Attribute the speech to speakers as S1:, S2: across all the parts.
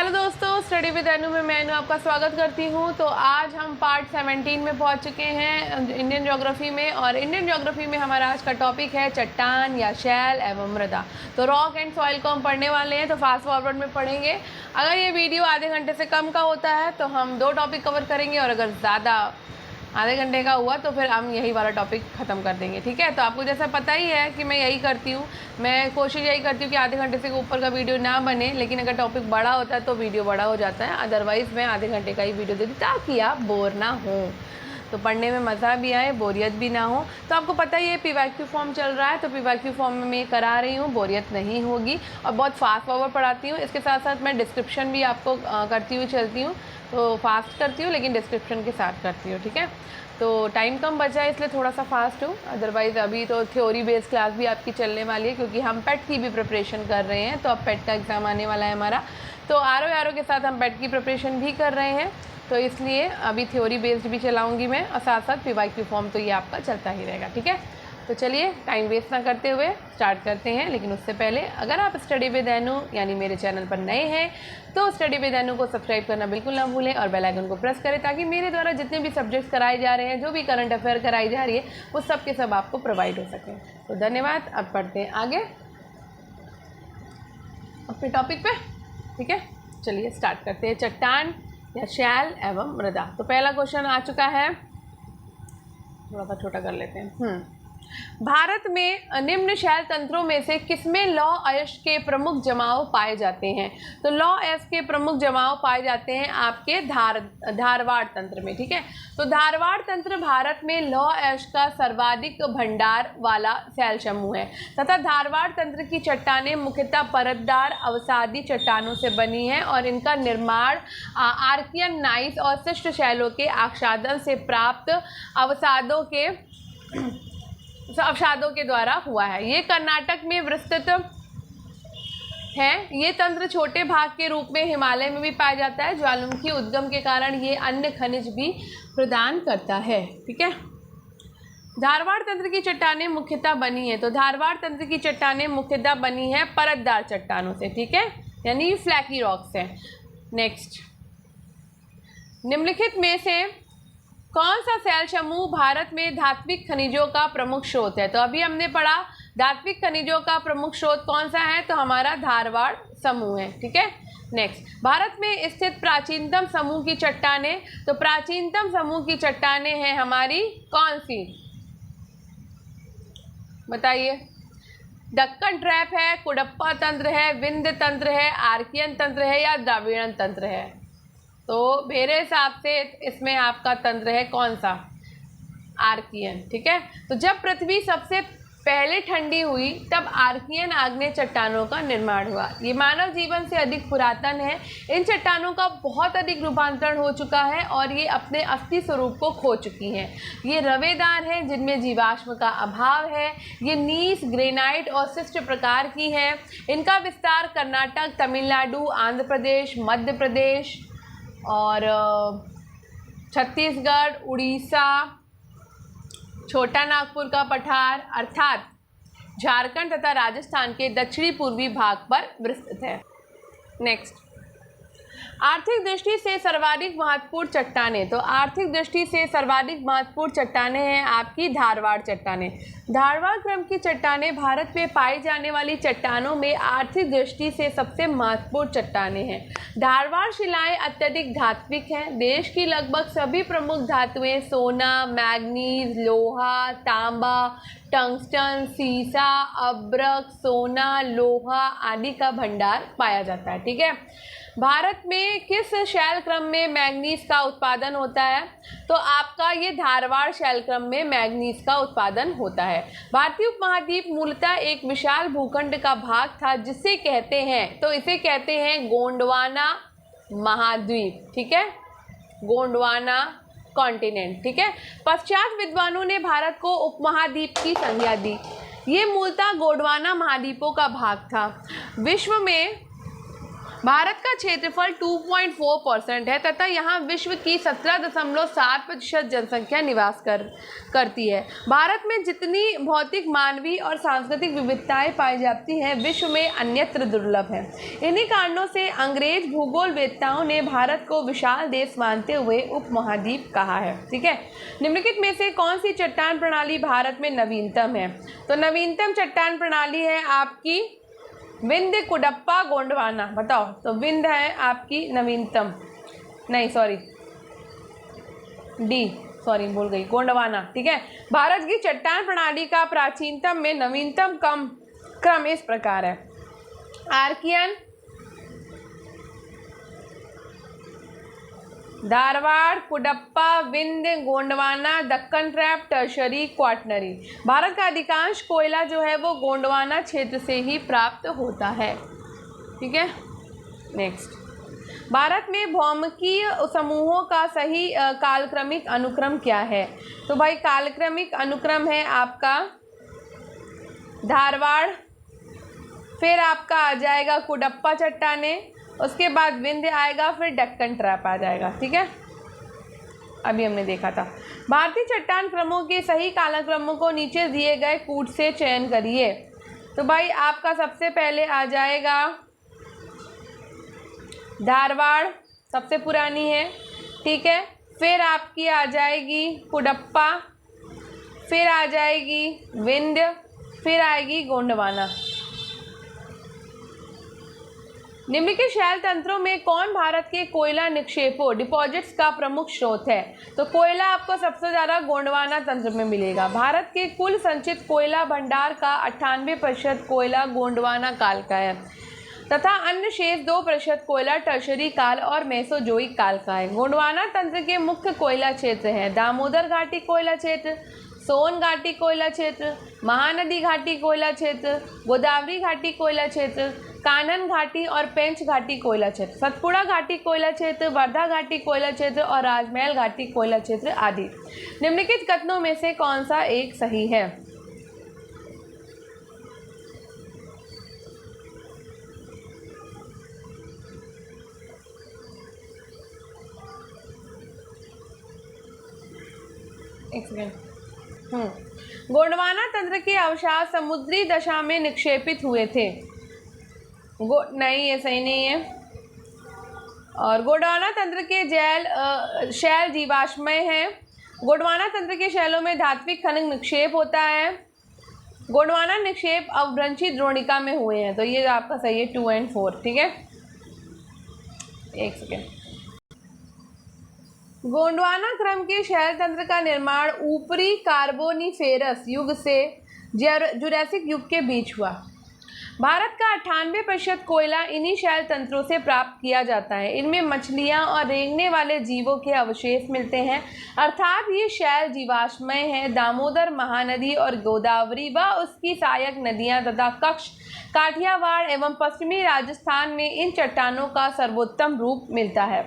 S1: Hello दोस्तों, study with अनु में मैं अनु आपका स्वागत करती हूँ। तो आज हम पार्ट 17 में पहुँच चुके हैं इंडियन ज्योग्राफी में, और इंडियन ज्योग्राफी में हमारा आज का टॉपिक है चट्टान या शैल एवं मृदा। तो रॉक एंड सॉइल को हम पढ़ने वाले हैं, तो फास्ट फॉरवर्ड में पढ़ेंगे। अगर ये वीडियो आधे घंटे से कम का होता है तो हम 2 टॉपिक कवर करेंगे, और अगर ज़्यादा आधे घंटे का हुआ तो फिर हम यही वाला टॉपिक ख़त्म कर देंगे। ठीक है, तो आपको जैसा पता ही है कि मैं यही करती हूँ, मैं कोशिश यही करती हूँ कि आधे घंटे से ऊपर का वीडियो ना बने, लेकिन अगर टॉपिक बड़ा होता है तो वीडियो बड़ा हो जाता है। अदरवाइज़ मैं आधे घंटे का ही वीडियो देती ताकि आप बोर ना हो, तो पढ़ने में मज़ा भी आए, बोरियत भी ना हो। तो आपको पता ही है PYQ फॉर्म चल रहा है, तो PYQ फॉर्म में मैं करा रही हूँ, बोरियत नहीं होगी, और बहुत फास्ट फॉरवर्ड पढ़ाती हूँ। इसके साथ साथ मैं डिस्क्रिप्शन भी आपको करती हुई चलती हूँ, तो फास्ट करती हूँ लेकिन डिस्क्रिप्शन के साथ करती हूँ। ठीक है, तो टाइम कम बचा है इसलिए थोड़ा सा फास्ट हूँ। अदरवाइज़ अभी तो थ्योरी बेस्ड क्लास भी आपकी चलने वाली है, क्योंकि हम पेट की भी प्रिपरेशन कर रहे हैं। तो अब पेट का एग्ज़ाम आने वाला है हमारा, तो आरो के साथ हम पेट की प्रिपरेशन भी कर रहे हैं, तो इसलिए अभी थ्योरी बेस्ड भी चलाऊंगी मैं, और साथ साथ PYQ फॉर्म तो ये आपका चलता ही रहेगा। ठीक है, तो चलिए टाइम वेस्ट ना करते हुए स्टार्ट करते हैं। लेकिन उससे पहले अगर आप स्टडी विद अनु यानी मेरे चैनल पर नए हैं तो स्टडी विद अनु को सब्सक्राइब करना बिल्कुल ना भूलें, और बेल आइकन को प्रेस करें, ताकि मेरे द्वारा जितने भी सब्जेक्ट्स कराए जा रहे हैं, जो भी करंट अफेयर कराई जा रही है, वो सब के सब आपको प्रोवाइड हो सके। तो धन्यवाद। अब पढ़ते हैं आगे अपने टॉपिक पे। ठीक है, चलिए स्टार्ट करते हैं। चट्टान या शैल एवं मृदा। तो पहला क्वेश्चन आ चुका है, थोड़ा सा छोटा कर लेते हैं। भारत में निम्न शैल तंत्रों में से किसमें लौह अयस्क के प्रमुख जमाव पाए जाते हैं? तो लौह अयस्क के प्रमुख जमाव पाए जाते हैं आपके धारवाड़ तंत्र में। ठीक है, तो धारवाड़ तंत्र भारत में लौह अयस्क का सर्वाधिक भंडार वाला शैल समूह है, तथा धारवाड़ तंत्र की चट्टानें मुख्यतः परतदार अवसादी चट्टानों से बनी हैं, और इनका निर्माण आर्कियन नाइस और शिष्ट शैलों के आच्छादन से प्राप्त अवसादों के द्वारा हुआ है। ये कर्नाटक में विस्तृत है। ये तंत्र छोटे भाग के रूप में हिमालय में भी पाया जाता है। ज्वालामुखी उद्गम के कारण ये अन्य खनिज भी प्रदान करता है। ठीक है, धारवाड़ तंत्र की चट्टानें मुख्यतः बनी है, तो धारवाड़ तंत्र की चट्टानें मुख्यतः बनी है परतदार चट्टानों से। ठीक है, यानी फ्लैकी रॉक्स है। नेक्स्ट, निम्नलिखित में से कौन सा शैल समूह भारत में धात्विक खनिजों का प्रमुख स्रोत है? तो अभी हमने पढ़ा धात्विक खनिजों का प्रमुख स्रोत कौन सा है, तो हमारा धारवाड़ समूह है। ठीक है, नेक्स्ट, भारत में स्थित प्राचीनतम समूह की चट्टानें। तो प्राचीनतम समूह की चट्टानें हैं हमारी कौन सी, बताइए? दक्कन ट्रैप है, कुडप्पा तंत्र है, विंध्य तंत्र है, आर्कियन तंत्र है, या द्रविड़न तंत्र है? तो मेरे हिसाब से इसमें आपका तंत्र है कौन सा, आर्कियन। ठीक है, तो जब पृथ्वी सबसे पहले ठंडी हुई तब आर्कियन आग्नेय चट्टानों का निर्माण हुआ। ये मानव जीवन से अधिक पुरातन है। इन चट्टानों का बहुत अधिक रूपांतरण हो चुका है, और ये अपने असली स्वरूप को खो चुकी हैं। ये रवेदार हैं, जिनमें जीवाश्म का अभाव है। ये नीस, ग्रेनाइट और शिष्ट प्रकार की हैं। इनका विस्तार कर्नाटक, तमिलनाडु, आंध्र प्रदेश, मध्य प्रदेश और छत्तीसगढ़, उड़ीसा, छोटा नागपुर का पठार अर्थात झारखंड तथा राजस्थान के दक्षिणी पूर्वी भाग पर विस्तृत है। नेक्स्ट, आर्थिक दृष्टि से सर्वाधिक महत्वपूर्ण चट्टानें। तो आर्थिक दृष्टि से सर्वाधिक महत्वपूर्ण चट्टानें हैं आपकी धारवाड़ चट्टानें। धारवाड़ क्रम की चट्टानें भारत में पाई जाने वाली चट्टानों में आर्थिक दृष्टि से सबसे महत्वपूर्ण चट्टानें हैं। धारवाड़ शिलाएं अत्यधिक धात्विक हैं। देश की लगभग सभी प्रमुख धातुएं सोना, मैग्नीज, लोहा, तांबा, टंगस्टन, सीसा, अब्रक, सोना, लोहा आदि का भंडार पाया जाता है। ठीक है, भारत में किस शैल क्रम में मैग्नीज का उत्पादन होता है? तो आपका ये धारवाड़ शैल क्रम में मैग्नीज का उत्पादन होता है। भारतीय उपमहाद्वीप मूलतः एक विशाल भूखंड का भाग था, जिसे कहते हैं, तो इसे कहते हैं गोंडवाना महाद्वीप। ठीक है, गोंडवाना कॉन्टिनेंट। ठीक है, पश्चात विद्वानों ने भारत को उपमहाद्वीप की संज्ञा दी। ये मूलतः गोंडवाना महाद्वीपों का भाग था। विश्व में भारत का क्षेत्रफल 2.4% है तथा यहाँ विश्व की 17.7% जनसंख्या निवास करती है। भारत में जितनी भौतिक, मानवीय और सांस्कृतिक विविधताएं पाई जाती हैं, विश्व में अन्यत्र दुर्लभ है। इन्हीं कारणों से अंग्रेज भूगोलवेत्ताओं ने भारत को विशाल देश मानते हुए उपमहाद्वीप कहा है। ठीक है, निम्नलिखित में से कौन सी चट्टान प्रणाली भारत में नवीनतम है? तो नवीनतम चट्टान प्रणाली है आपकी विंध्य, कुडप्पा, गोंडवाना। बताओ, तो विंध्य है आपकी नवीनतम, नहीं सॉरी डी, सॉरी भूल गई, गोंडवाना। ठीक है, भारत की चट्टान प्रणाली का प्राचीनतम में नवीनतम क्रम इस प्रकार है: Archean, Dharwar, Cuddapah, Vindhya, Gondwana, Deccan trap, tertiary, quaternary. Bharat का अधिकांश कोयला जो है वो गोंडवाना क्षेत्र से ही प्राप्त होता है। ठीक है, नेक्स्ट, भारत में भौमिकीय समूहों का सही कालक्रमिक अनुक्रम क्या है? तो भाई कालक्रमिक अनुक्रम है आपका धारवाड़, फिर आपका आ जाएगा कुडप्पा चट्टाने, उसके बाद विंध्य आएगा, फिर डक्कन ट्रैप आ जाएगा। ठीक है, अभी हमने देखा था। भारतीय चट्टान क्रमों के सही कालक्रमों को नीचे दिए गए कूट से चयन करिए। तो भाई आपका सबसे पहले आ जाएगा धारवाड़, सबसे पुरानी है। ठीक है, फिर आपकी आ जाएगी कुडप्पा, फिर आ जाएगी विंध्य, फिर आएगी गोंडवाना। निम्नलिखित शैल तंत्रों में कौन भारत के कोयला निक्षेपों डिपॉजिट्स का प्रमुख स्रोत है? तो कोयला आपको सबसे ज़्यादा गोंडवाना तंत्र में मिलेगा। भारत के कुल संचित कोयला भंडार का 98% कोयला गोंडवाना काल का है तथा अन्य शेष 2% कोयला टर्शरी काल और मेसोजोइक काल का है। गोंडवाना तंत्र के मुख्य कोयला क्षेत्र हैं दामोदर घाटी कोयला क्षेत्र, सोन घाटी कोयला क्षेत्र, महानदी घाटी कोयला क्षेत्र, गोदावरी घाटी कोयला क्षेत्र, कानन घाटी और पेंच घाटी कोयला क्षेत्र, सतपुड़ा घाटी कोयला क्षेत्र, वर्धा घाटी कोयला क्षेत्र और राजमहल घाटी कोयला क्षेत्र आदि। निम्नलिखित कथनों में से कौन सा एक सही है? एक सेकेंड। गोंडवाना तंत्र के अवशेष समुद्री दशा में निक्षेपित हुए थे। नहीं, ये सही नहीं है। और गोंडवाना तंत्र के शैल जीवाश्मय हैं। गोंडवाना तंत्र के शैलों में धात्विक खनिज निक्षेप होता है। गोंडवाना निक्षेप अवभ्रंशी द्रोणिका में हुए हैं। तो ये आपका सही है 2 और 4। ठीक है, एक सेकेंड। गोंडवाना क्रम के शैल तंत्र का निर्माण ऊपरी कार्बोनिफेरस युग से जुरैसिक युग के बीच हुआ। भारत का 98% कोयला इन्हीं शैल तंत्रों से प्राप्त किया जाता है। इनमें मछलियां और रेंगने वाले जीवों के अवशेष मिलते हैं, अर्थात ये शैल जीवाश्मय हैं। दामोदर, महानदी और गोदावरी व उसकी सहायक नदियां तथा कच्छ, काठियावाड़ एवं पश्चिमी राजस्थान में इन चट्टानों का सर्वोत्तम रूप मिलता है।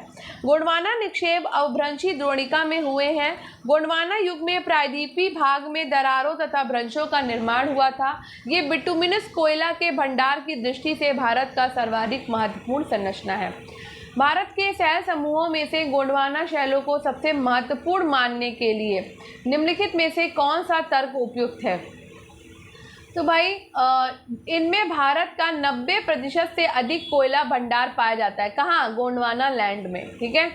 S1: गोंडवाना निक्षेप अवभ्रंशी द्रोणिका में हुए हैं। गोंडवाना युग में प्रायद्वीपीय भाग में दरारों तथा भ्रंशों का निर्माण हुआ था। ये बिटुमिनस कोयला के भंडार की दृष्टि से भारत का सर्वाधिक महत्वपूर्ण संरचना है। भारत के शैल समूहों में से गोंडवाना शैलों को सबसे महत्वपूर्ण मानने के लिए निम्नलिखित में से कौन सा तर्क उपयुक्त है? तो भाई इनमें भारत का 90% से अधिक कोयला भंडार पाया जाता है। कहाँ? गोंडवाना लैंड में। ठीक है,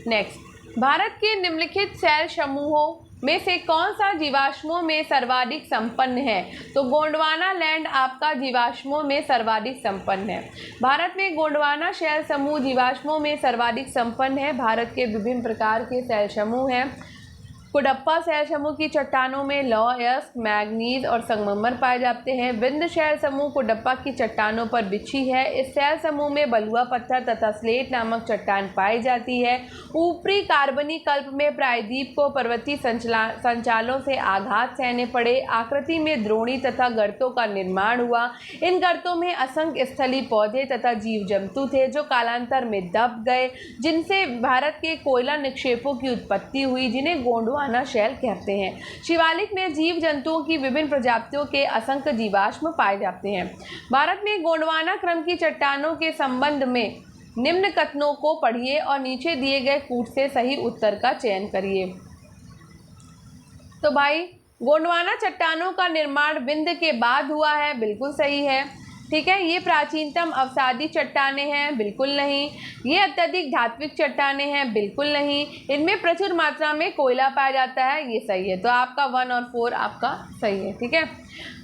S1: नेक्स्ट, भारत के निम्नलिखित शैल समूहों में से कौन सा जीवाश्मों में सर्वाधिक संपन्न है? तो गोंडवाना लैंड आपका जीवाश्मों में सर्वाधिक संपन्न है। भारत में गोंडवाना शैल समूह जीवाश्मों में सर्वाधिक संपन्न है। भारत के विभिन्न प्रकार के शैल समूह हैं। कुडप्पा शैल समूह की चट्टानों में लौह, यस्क, मैग्नीज और संगमरमर पाए जाते हैं। विंध्य शैल समूह कुडप्पा की चट्टानों पर बिछी है। इस शैल समूह में बलुआ पत्थर तथा स्लेट नामक चट्टान पाई जाती है। ऊपरी कार्बनी कल्प में प्रायद्वीप को पर्वतीय संचालों से आघात सहने पड़े। आकृति में द्रोणी तथा गर्तों का निर्माण हुआ। इन गर्तों में असंख्य स्थलीय पौधे तथा जीव जंतु थे जो कालांतर में दब गए, जिनसे भारत के कोयला निक्षेपों की उत्पत्ति हुई, जिन्हें गोंडवाना गोंडवाना शैल कहते हैं। शिवालिक में जीव जंतुओं की विभिन्न प्रजातियों के असंख्य जीवाश्म पाए जाते हैं। भारत में गोंडवाना क्रम की चट्टानों के संबंध में निम्न कथनों को पढ़िए और नीचे दिए गए कूट से सही उत्तर का चयन करिए। तो भाई, गोंडवाना चट्टानों का निर्माण विंध्य के बाद हुआ है, बिल्कुल सही है। ठीक है, ये प्राचीनतम अवसादी चट्टानें हैं, बिल्कुल नहीं। ये अत्यधिक धात्विक चट्टानें हैं, बिल्कुल नहीं। इनमें प्रचुर मात्रा में कोयला पाया जाता है, ये सही है। तो आपका 1 और 4 आपका सही है। ठीक है,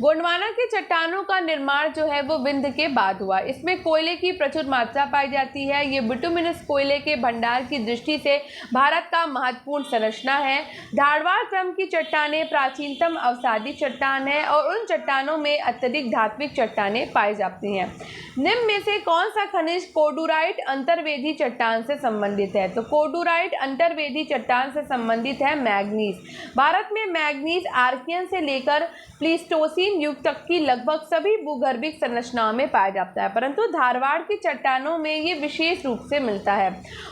S1: गोंडवाना के चट्टानों का निर्माण जो है वो विंध्य के बाद हुआ। इसमें कोयले की प्रचुर मात्रा पाई जाती है। ये बिटुमिनस कोयले के भंडार की दृष्टि से भारत का महत्वपूर्ण संरचना है। धारवाड़ क्रम की चट्टानें प्राचीनतम अवसादी चट्टान है और उन चट्टानों में अत्यधिक धात्विक चट्टानें पाई जाती हैं। निम्न में से कौन सा खनिज कोडुराइट अंतर्वेदी चट्टान से संबंधित है? तो कोडुराइट अंतर्वेदी चट्टान से संबंधित है मैग्नीज। भारत में मैग्नीज आर्कियन से लेकर प्लीस्टोसीन युग तक की लगभग सभी भूगर्भिक संरचनाओं में पाया जाता है, परंतु धारवाड़ की चट्टानों में ये विशेष रूप से मिलता है।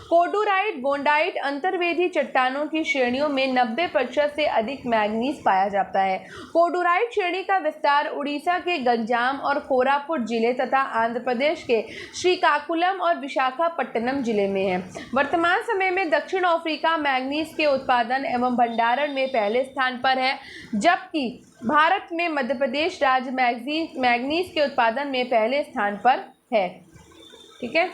S1: कोडुराइट गोंडाइट अंतर्वेदी चट्टानों की श्रेणियों में 90% से अधिक मैग्नीज पाया जाता है। कोडुराइट श्रेणी का विस्तार उड़ीसा के गंजाम और कोरापुट जिले तथा आंध्र प्रदेश के श्रीकाकुलम और विशाखापट्टनम जिले में है। वर्तमान समय में दक्षिण अफ्रीका मैग्नीज के उत्पादन एवं भंडारण में पहले स्थान पर है, जबकि भारत में मध्य प्रदेश राज्य मैग्नीज के उत्पादन में पहले स्थान पर है। ठीक है,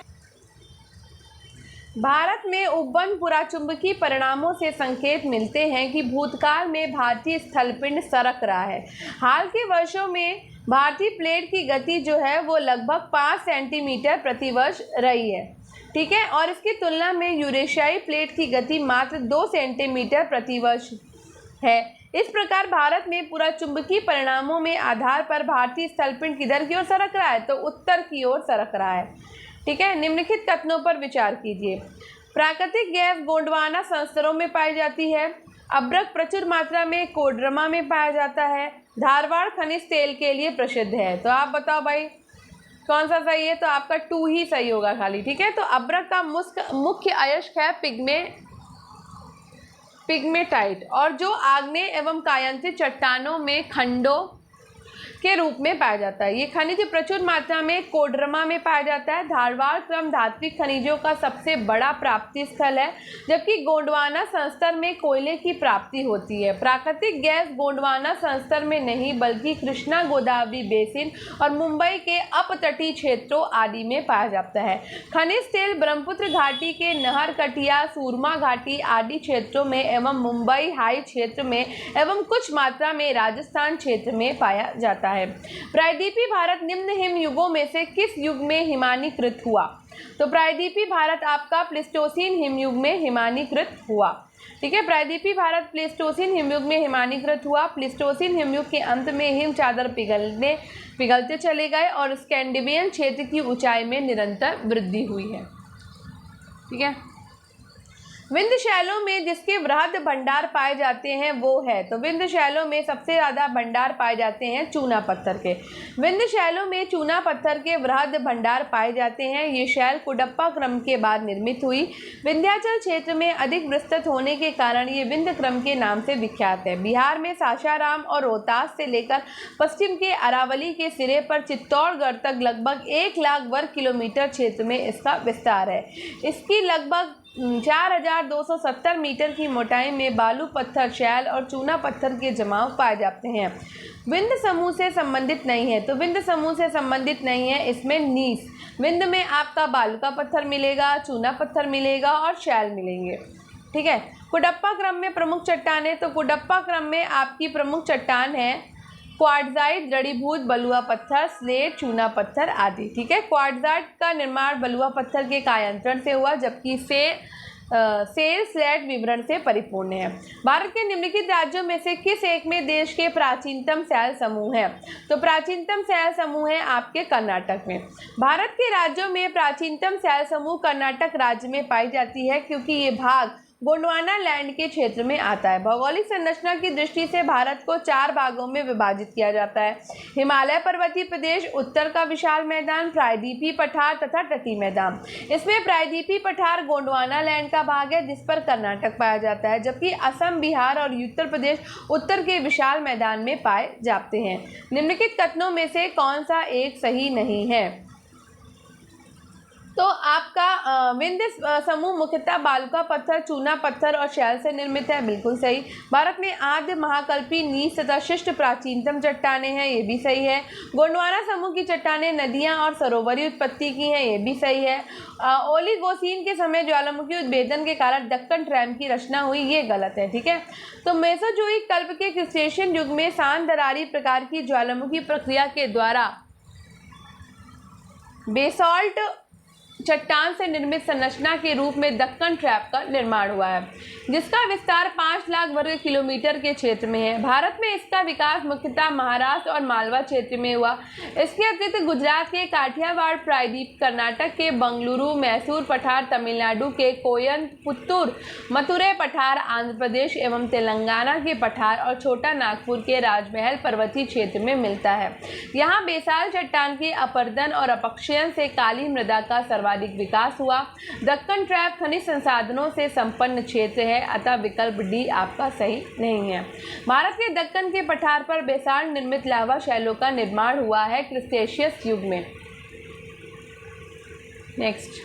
S1: भारत में उपवन पुराचुंबकीय परिणामों से संकेत मिलते हैं कि भूतकाल में भारतीय स्थलपिंड सरक रहा है। हाल के वर्षों में भारतीय प्लेट की गति जो है वो लगभग 5 सेंटीमीटर प्रति वर्ष रही है। ठीक है, और इसकी तुलना में यूरेशियाई प्लेट की गति मात्र 2 सेंटीमीटर प्रति वर्ष है। इस प्रकार भारत में पुराचुंबकीय परिणामों में आधार पर भारतीय स्थलपिंड किधर की ओर सरक रहा है? तो उत्तर की ओर सरक रहा है। ठीक है, निम्नलिखित कथनों पर विचार कीजिए। प्राकृतिक गैस गोंडवाना संस्तरों में पाई जाती है। अब्रक प्रचुर मात्रा में कोडरमा में पाया जाता है। धारवाड़ खनिज तेल के लिए प्रसिद्ध है। तो आप बताओ भाई कौन सा सही है? तो आपका 2 ही सही होगा खाली। ठीक है, तो अब्रक का मुख्य अयस्क है पिग्मेटाइट और जो आग्नेय एवं कायांतित चट्टानों में खंडों के रूप में पाया जाता है। ये खनिज प्रचुर मात्रा में कोडरमा में पाया जाता है। धारवाड़ क्रम धात्विक खनिजों का सबसे बड़ा प्राप्ति स्थल है, जबकि गोंडवाना संस्तर में कोयले की प्राप्ति होती है। प्राकृतिक गैस गोंडवाना संस्तर में नहीं बल्कि कृष्णा गोदावरी बेसिन और मुंबई के अपतटीय क्षेत्रों आदि में पाया जाता है। खनिज तेल ब्रह्मपुत्र घाटी के नहर कटिया सूरमा घाटी आदि क्षेत्रों में एवं मुंबई हाई क्षेत्र में एवं कुछ मात्रा में राजस्थान क्षेत्र में पाया जाता है। प्रायद्वीपीय भारत निम्न हिम युगों में से किस युग में हिमानीकृत हुआ? तो प्रायद्वीपीय भारत आपका प्लीस्टोसीन हिमयुग में हिमानीकृत हुआ। ठीक है, प्रायद्वीपीय भारत प्लीस्टोसीन हिमयुग में हिमानीकृत हुआ। प्लीस्टोसीन हिमयुग के अंत में हिम चादर पिघलते चले गए और स्कैंडिनेवियन क्षेत्र की ऊंचाई में निरंतर वृद्धि हुई है। ठीक है, विंध्य शैलों में जिसके वृहद भंडार पाए जाते हैं वो है, तो विंध्य शैलों में सबसे ज़्यादा भंडार पाए जाते हैं चूना पत्थर के। विंध्य शैलों में चूना पत्थर के वृहद भंडार पाए जाते हैं। ये शैल कुडप्पा क्रम के बाद निर्मित हुई। विंध्याचल क्षेत्र में अधिक विस्तृत होने के कारण ये विंध्य क्रम के नाम से विख्यात है। बिहार में सासाराम और रोहतास से लेकर पश्चिम के अरावली के सिरे पर चित्तौड़गढ़ तक लगभग 1 लाख वर्ग किलोमीटर क्षेत्र में इसका विस्तार है। इसकी लगभग 4270 मीटर की मोटाई में बालू पत्थर शैल और चूना पत्थर के जमाव पाए जाते हैं। विंध्य समूह से संबंधित नहीं है, तो विंध्य समूह से संबंधित नहीं है इसमें नीस। विंध्य में आपका बालू का पत्थर मिलेगा, चूना पत्थर मिलेगा और शैल मिलेंगे। ठीक है, कुडप्पा क्रम में प्रमुख चट्टानें, तो कुडप्पा क्रम में आपकी प्रमुख चट्टान है क्वार्ट्जाइट, दृढ़ीभूत बलुआ पत्थर, स्लेट, चूना पत्थर आदि। ठीक है, क्वार्ट्जाइट का निर्माण बलुआ पत्थर के कायांतरण से हुआ, जबकि सेल स्लेट विवरण से परिपूर्ण है। भारत के निम्नलिखित राज्यों में से किस एक में देश के प्राचीनतम शैल समूह है? तो प्राचीनतम शैल समूह है आपके कर्नाटक में। भारत के राज्यों में प्राचीनतम शैल समूह कर्नाटक राज्य में पाई जाती है, क्योंकि ये भाग गोंडवाना लैंड के क्षेत्र में आता है। भौगोलिक संरचना की दृष्टि से भारत को 4 भागों में विभाजित किया जाता है। हिमालय पर्वतीय प्रदेश, उत्तर का विशाल मैदान, प्रायद्वीपीय पठार तथा तटीय मैदान। इसमें प्रायद्वीपीय पठार गोंडवाना लैंड का भाग है, जिस पर कर्नाटक पाया जाता है, जबकि असम, बिहार और उत्तर प्रदेश उत्तर के विशाल मैदान में पाए जाते हैं। निम्नलिखित कथनों में से कौन सा एक सही नहीं है? तो आपका विंध्य समूह मुख्यतः बालुका पत्थर, चूना पत्थर और शैल से निर्मित है, बिल्कुल सही। भारत में आद्य महाकल्पी, नीच तथा शिष्ट प्राचीनतम चट्टानें हैं, ये भी सही है। गोंडवाना समूह की चट्टानें नदियां और सरोवरी उत्पत्ति की हैं, ये भी सही है। ओलिगोसीन के समय ज्वालामुखी उद्भेदन के कारण दक्कन ट्रैम की रचना हुई, ये गलत है, ठीक है। तो मेसोजोइक कल्प के क्रिस्टेशियन युग में शांत दरारी प्रकार की ज्वालामुखी प्रक्रिया के द्वारा बेसॉल्ट चट्टान से निर्मित संरचना के रूप में दक्कन ट्रैप का निर्माण हुआ है, जिसका विस्तार 5 लाख वर्ग किलोमीटर के क्षेत्र में है। भारत में इसका विकास मुख्यतः महाराष्ट्र और मालवा क्षेत्र में हुआ। इसके अतिरिक्त गुजरात के काठियावाड़ प्रायद्वीप, कर्नाटक के बंगलुरु, मैसूर पठार, तमिलनाडु के कोयम्बटूर, मथुरै पठार, आंध्र प्रदेश एवं तेलंगाना के पठार और छोटा नागपुर के राजमहल पर्वतीय क्षेत्र में मिलता है। यहाँ बेसाल चट्टान के अपरदन और अपक्षयन से काली मृदा का सर्वाधिक विकास हुआ। दक्कन ट्रैप खनिज संसाधनों से संपन्न क्षेत्र है, अतः विकल्प डी आपका सही नहीं है। भारत के दक्कन के पठार पर बेसाल्ट निर्मित लावा शैलों का निर्माण हुआ है क्रिस्टेशियस युग में। नेक्स्ट,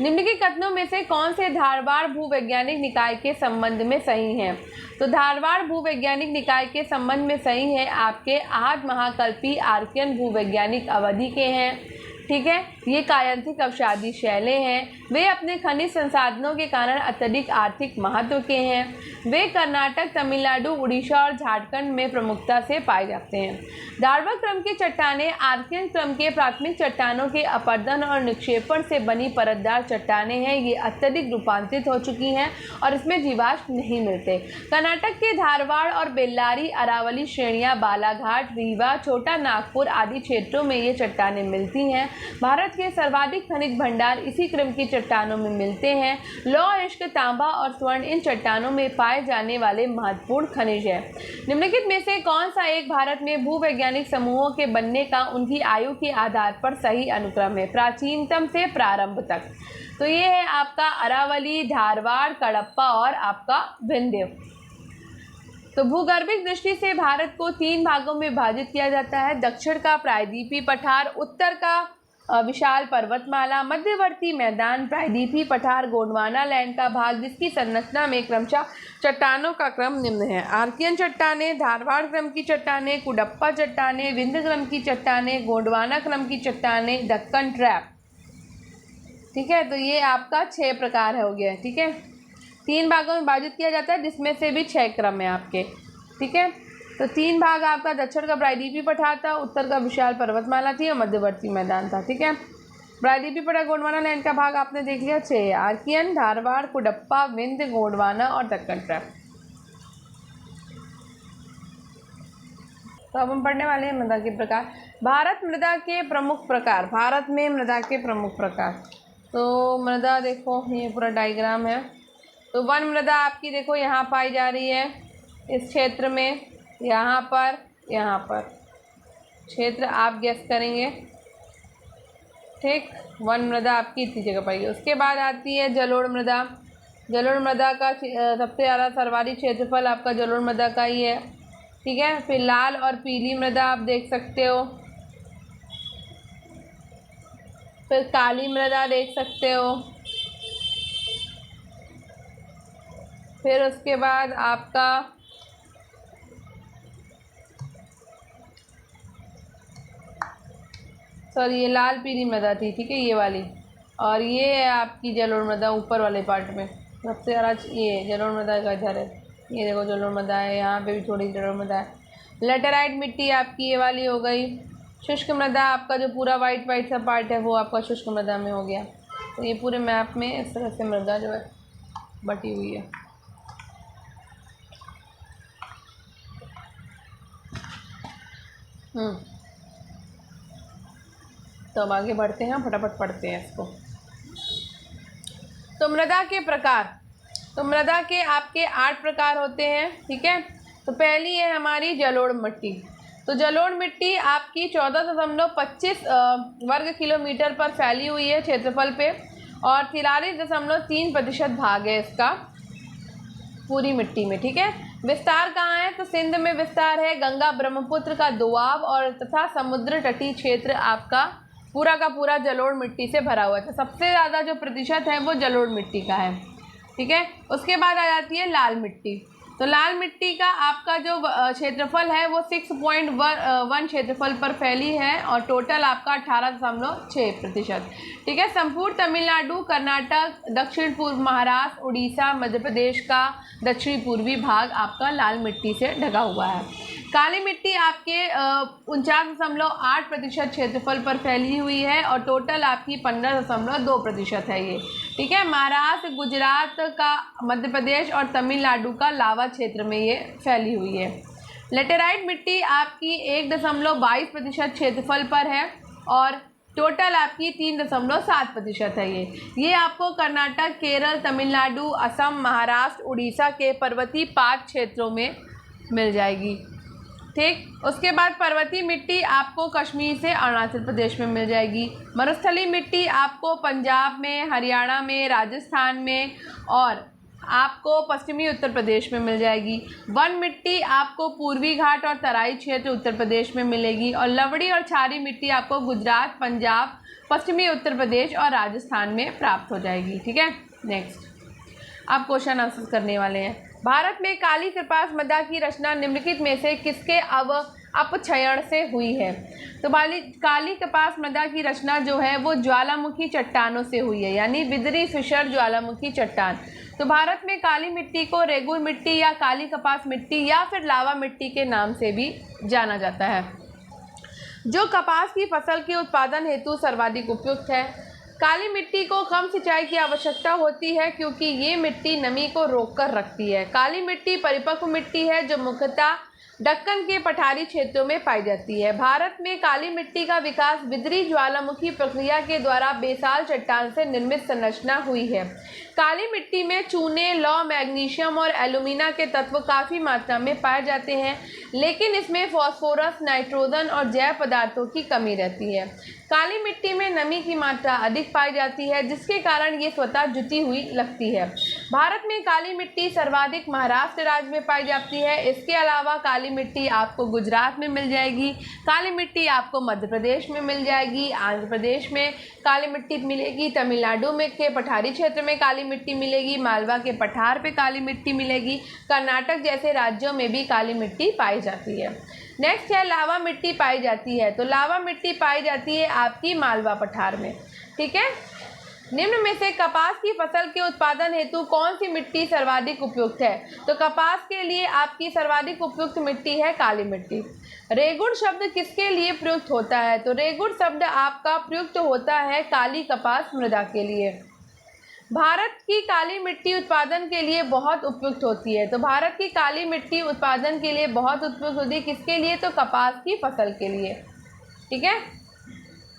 S1: निम्नलिखित कथनों में से कौन से धारवाड़ भूवैज्ञानिक निकाय के संबंध में सही हैं? तो धारवाड़ भूवैज्ञानिक निकाय के संबंध में सही है आपके आद महाकल्पी आर्कियन भूवैज्ञानिक अवधि के हैं, ठीक है। ये कायांतिक अवसादी शैलें हैं। वे अपने खनिज संसाधनों के कारण अत्यधिक आर्थिक महत्व के हैं। वे कर्नाटक, तमिलनाडु, उड़ीसा और झारखंड में प्रमुखता से पाए जाते हैं। धारवाड़ क्रम की चट्टानें आर्कियन क्रम के प्राथमिक चट्टानों के अपरदन और निक्षेपण से बनी परतदार चट्टानें हैं। ये अत्यधिक रूपांतरित हो चुकी हैं और इसमें जीवाश्म नहीं मिलते। कर्नाटक के धारवाड़ और बेल्लारी, अरावली श्रेणियाँ, बालाघाट, रीवा, छोटा नागपुर आदि क्षेत्रों में ये चट्टानें मिलती हैं। भारत के सर्वाधिक खनिज भंडार इसी क्रम की चट्टानों में मिलते हैं। लौह, इश्क, तांबा और स्वर्ण इन चट्टानों में पाए जाने वाले महत्वपूर्ण खनिज हैं। निम्नलिखित में से कौन सा एक भारत में भूवैज्ञानिक समूहों के बनने का उनकी आयु के आधार पर सही अनुक्रम है, प्राचीनतम से प्रारंभ तक? तो ये है आपका अरावली, धारवाड़, कडप्पा और आपका विंध्य। तो भूगर्भिक दृष्टि से भारत को 3 भागों में विभाजित किया जाता है। दक्षिण का प्रायद्वीपीय पठार, उत्तर का विशाल पर्वतमाला, मध्यवर्ती मैदान, प्रायद्वीपीय पठार, गोंडवाना लैंड का भाग, जिसकी संरचना में क्रमशः चट्टानों का क्रम निम्न है: आर्कियन चट्टानें, धारवाड़ क्रम की चट्टानें, कुडप्पा चट्टानें, विंध्य क्रम की चट्टानें, गोंडवाना क्रम की चट्टानें, दक्कन ट्रैप। ठीक है, तो ये आपका 6 प्रकार हो गया, ठीक है। 3 भागों में विभाजित किया जाता है, जिसमें से भी 6 क्रम है आपके, ठीक है। तो 3 भाग आपका दक्षिण का प्रायद्वीपीय पठार था, उत्तर का विशाल पर्वतमाला थी और मध्यवर्ती मैदान था, ठीक है। प्रायद्वीपीय पठार गोंडवाना लैंड का भाग आपने देख लिया 6: आर्कियन, धारवाड़, कुडप्पा, विंध्य, गोंडवाना और दक्कन ट्रैप। तो अब हम पढ़ने वाले हैं मृदा के प्रकार। भारत मृदा के प्रमुख प्रकार। भारत में मृदा के प्रमुख प्रकार, तो मृदा देखो ये पूरा डायग्राम है। तो वन मृदा आपकी देखो यहाँ पाई जा रही है इस क्षेत्र में, यहाँ पर क्षेत्र आप गेस करेंगे, ठीक। वन मृदा आपकी इतनी जगह पाई। उसके बाद आती है जलोढ़ मृदा। जलोढ़ मृदा का सबसे ज़्यादा सर्वाधिक क्षेत्रफल आपका जलोढ़ मृदा का ही है, ठीक है। फिर लाल और पीली मृदा आप देख सकते हो, फिर काली मृदा देख सकते हो, फिर उसके बाद आपका ये लाल पीली मृदा थी, ठीक है, ये वाली। और ये है आपकी जलोढ़ मृदा ऊपर वाले पार्ट में सबसे ज़्यादा। ये जलोढ़ मृदा का इधर है, ये देखो जलोढ़ मृदा है, यहाँ पे भी थोड़ी जलोढ़ मृदा है। लेटेराइट मिट्टी आपकी ये वाली हो गई। शुष्क मृदा आपका जो पूरा वाइट सा पार्ट है वो आपका शुष्क मृदा में हो गया। तो ये पूरे मैप में इस तरह से मृदा जो है बटी हुई है। तो अब आगे बढ़ते हैं, फटाफट पढ़ते हैं इसको। तो मृदा के प्रकार, तो मृदा के आपके 8 प्रकार होते हैं, ठीक है। तो पहली है हमारी जलोढ़ मिट्टी। तो जलोढ़ मिट्टी आपकी 14.25 वर्ग किलोमीटर पर फैली हुई है क्षेत्रफल पे, और 43.3% भाग है इसका पूरी मिट्टी में, ठीक है। विस्तार कहाँ है? तो सिंध में विस्तार है, गंगा ब्रह्मपुत्र का दोआब और तथा समुद्र तटीय क्षेत्र आपका पूरा का पूरा जलोढ़ मिट्टी से भरा हुआ है। तो सबसे ज़्यादा जो प्रतिशत है वो जलोढ़ मिट्टी का है, ठीक है। उसके बाद आ जाती है लाल मिट्टी। तो लाल मिट्टी का आपका जो क्षेत्रफल है वो 6.1 क्षेत्रफल पर फैली है, और टोटल आपका 18.6%, ठीक है। संपूर्ण तमिलनाडु, कर्नाटक, दक्षिण पूर्व महाराष्ट्र, उड़ीसा, मध्य प्रदेश का दक्षिणी पूर्वी भाग आपका लाल मिट्टी से ढका हुआ है। काली मिट्टी आपके 49.8% क्षेत्रफल पर फैली हुई है, और टोटल आपकी 15.2% है ये, ठीक है। महाराष्ट्र, गुजरात का, मध्य प्रदेश और तमिलनाडु का लावा क्षेत्र में ये फैली हुई है। लेटेराइट मिट्टी आपकी 1.22% क्षेत्रफल पर है, और टोटल आपकी 3.7% है ये आपको कर्नाटक, केरल, तमिलनाडु, असम, महाराष्ट्र, उड़ीसा के पर्वतीय पाद क्षेत्रों में मिल जाएगी, ठीक। उसके बाद पर्वतीय मिट्टी आपको कश्मीर से अरुणाचल प्रदेश में मिल जाएगी। मरुस्थलीय मिट्टी आपको पंजाब में, हरियाणा में, राजस्थान में और आपको पश्चिमी उत्तर प्रदेश में मिल जाएगी। वन मिट्टी आपको पूर्वी घाट और तराई क्षेत्र उत्तर प्रदेश में मिलेगी, और लवड़ी और क्षारीय मिट्टी आपको गुजरात, पंजाब, पश्चिमी उत्तर प्रदेश और राजस्थान में प्राप्त हो जाएगी, ठीक है। नेक्स्ट आप क्वेश्चन आंसर करने वाले हैं। भारत में काली कृपास मृदा की रचना निम्नलिखित में से किसके अपक्षयण से हुई है? तो काली कपास मृदा की रचना जो है वो ज्वालामुखी चट्टानों से हुई है, यानी विदरी फिशर ज्वालामुखी चट्टान। तो भारत में काली मिट्टी को रेगुर मिट्टी या काली कपास मिट्टी या फिर लावा मिट्टी के नाम से भी जाना जाता है, जो कपास की फसल के उत्पादन हेतु सर्वाधिक उपयुक्त है। काली मिट्टी को कम सिंचाई की आवश्यकता होती है क्योंकि ये मिट्टी नमी को रोक कर रखती है। काली मिट्टी परिपक्व मिट्टी है जो मुख्यतः दक्कन के पठारी क्षेत्रों में पाई जाती है। भारत में काली मिट्टी का विकास विदरी ज्वालामुखी प्रक्रिया के द्वारा बेसाल चट्टान से निर्मित संरचना हुई है। काली मिट्टी में चूने, लौह, मैग्नीशियम और एल्यूमिना के तत्व काफ़ी मात्रा में पाए जाते हैं, लेकिन इसमें फास्फोरस, नाइट्रोजन और जैव पदार्थों की कमी रहती है। काली मिट्टी में नमी की मात्रा अधिक पाई जाती है, जिसके कारण ये स्वतः जुती हुई लगती है। भारत में काली मिट्टी सर्वाधिक महाराष्ट्र राज्य में पाई जाती है। इसके अलावा काली मिट्टी आपको गुजरात में मिल जाएगी, काली मिट्टी आपको मध्य प्रदेश में मिल जाएगी, आंध्र प्रदेश में काली मिट्टी मिलेगी, तमिलनाडु में के पठारी क्षेत्र में काली मिट्टी मिलेगी, मालवा के पठार पे काली मिट्टी मिलेगी, कर्नाटक जैसे राज्यों में भी काली मिट्टी पाई जाती है। नेक्स्ट है लावा मिट्टी पाई जाती है। तो लावा मिट्टी पाई जाती है आपकी मालवा पठार में, ठीक है। निम्न में से कपास की फसल के उत्पादन हेतु कौन सी मिट्टी सर्वाधिक उपयुक्त है? तो कपास के लिए आपकी सर्वाधिक उपयुक्त मिट्टी है काली मिट्टी। रेगुड़ शब्द किसके लिए प्रयुक्त होता है? तो रेगुड़ शब्द आपका प्रयुक्त होता है काली कपास मृदा के लिए। भारत की काली मिट्टी उत्पादन के लिए बहुत उपयुक्त होती है। तो भारत की काली मिट्टी उत्पादन के लिए बहुत उपयुक्त होती है किसके लिए? तो कपास की फसल के लिए, ठीक है।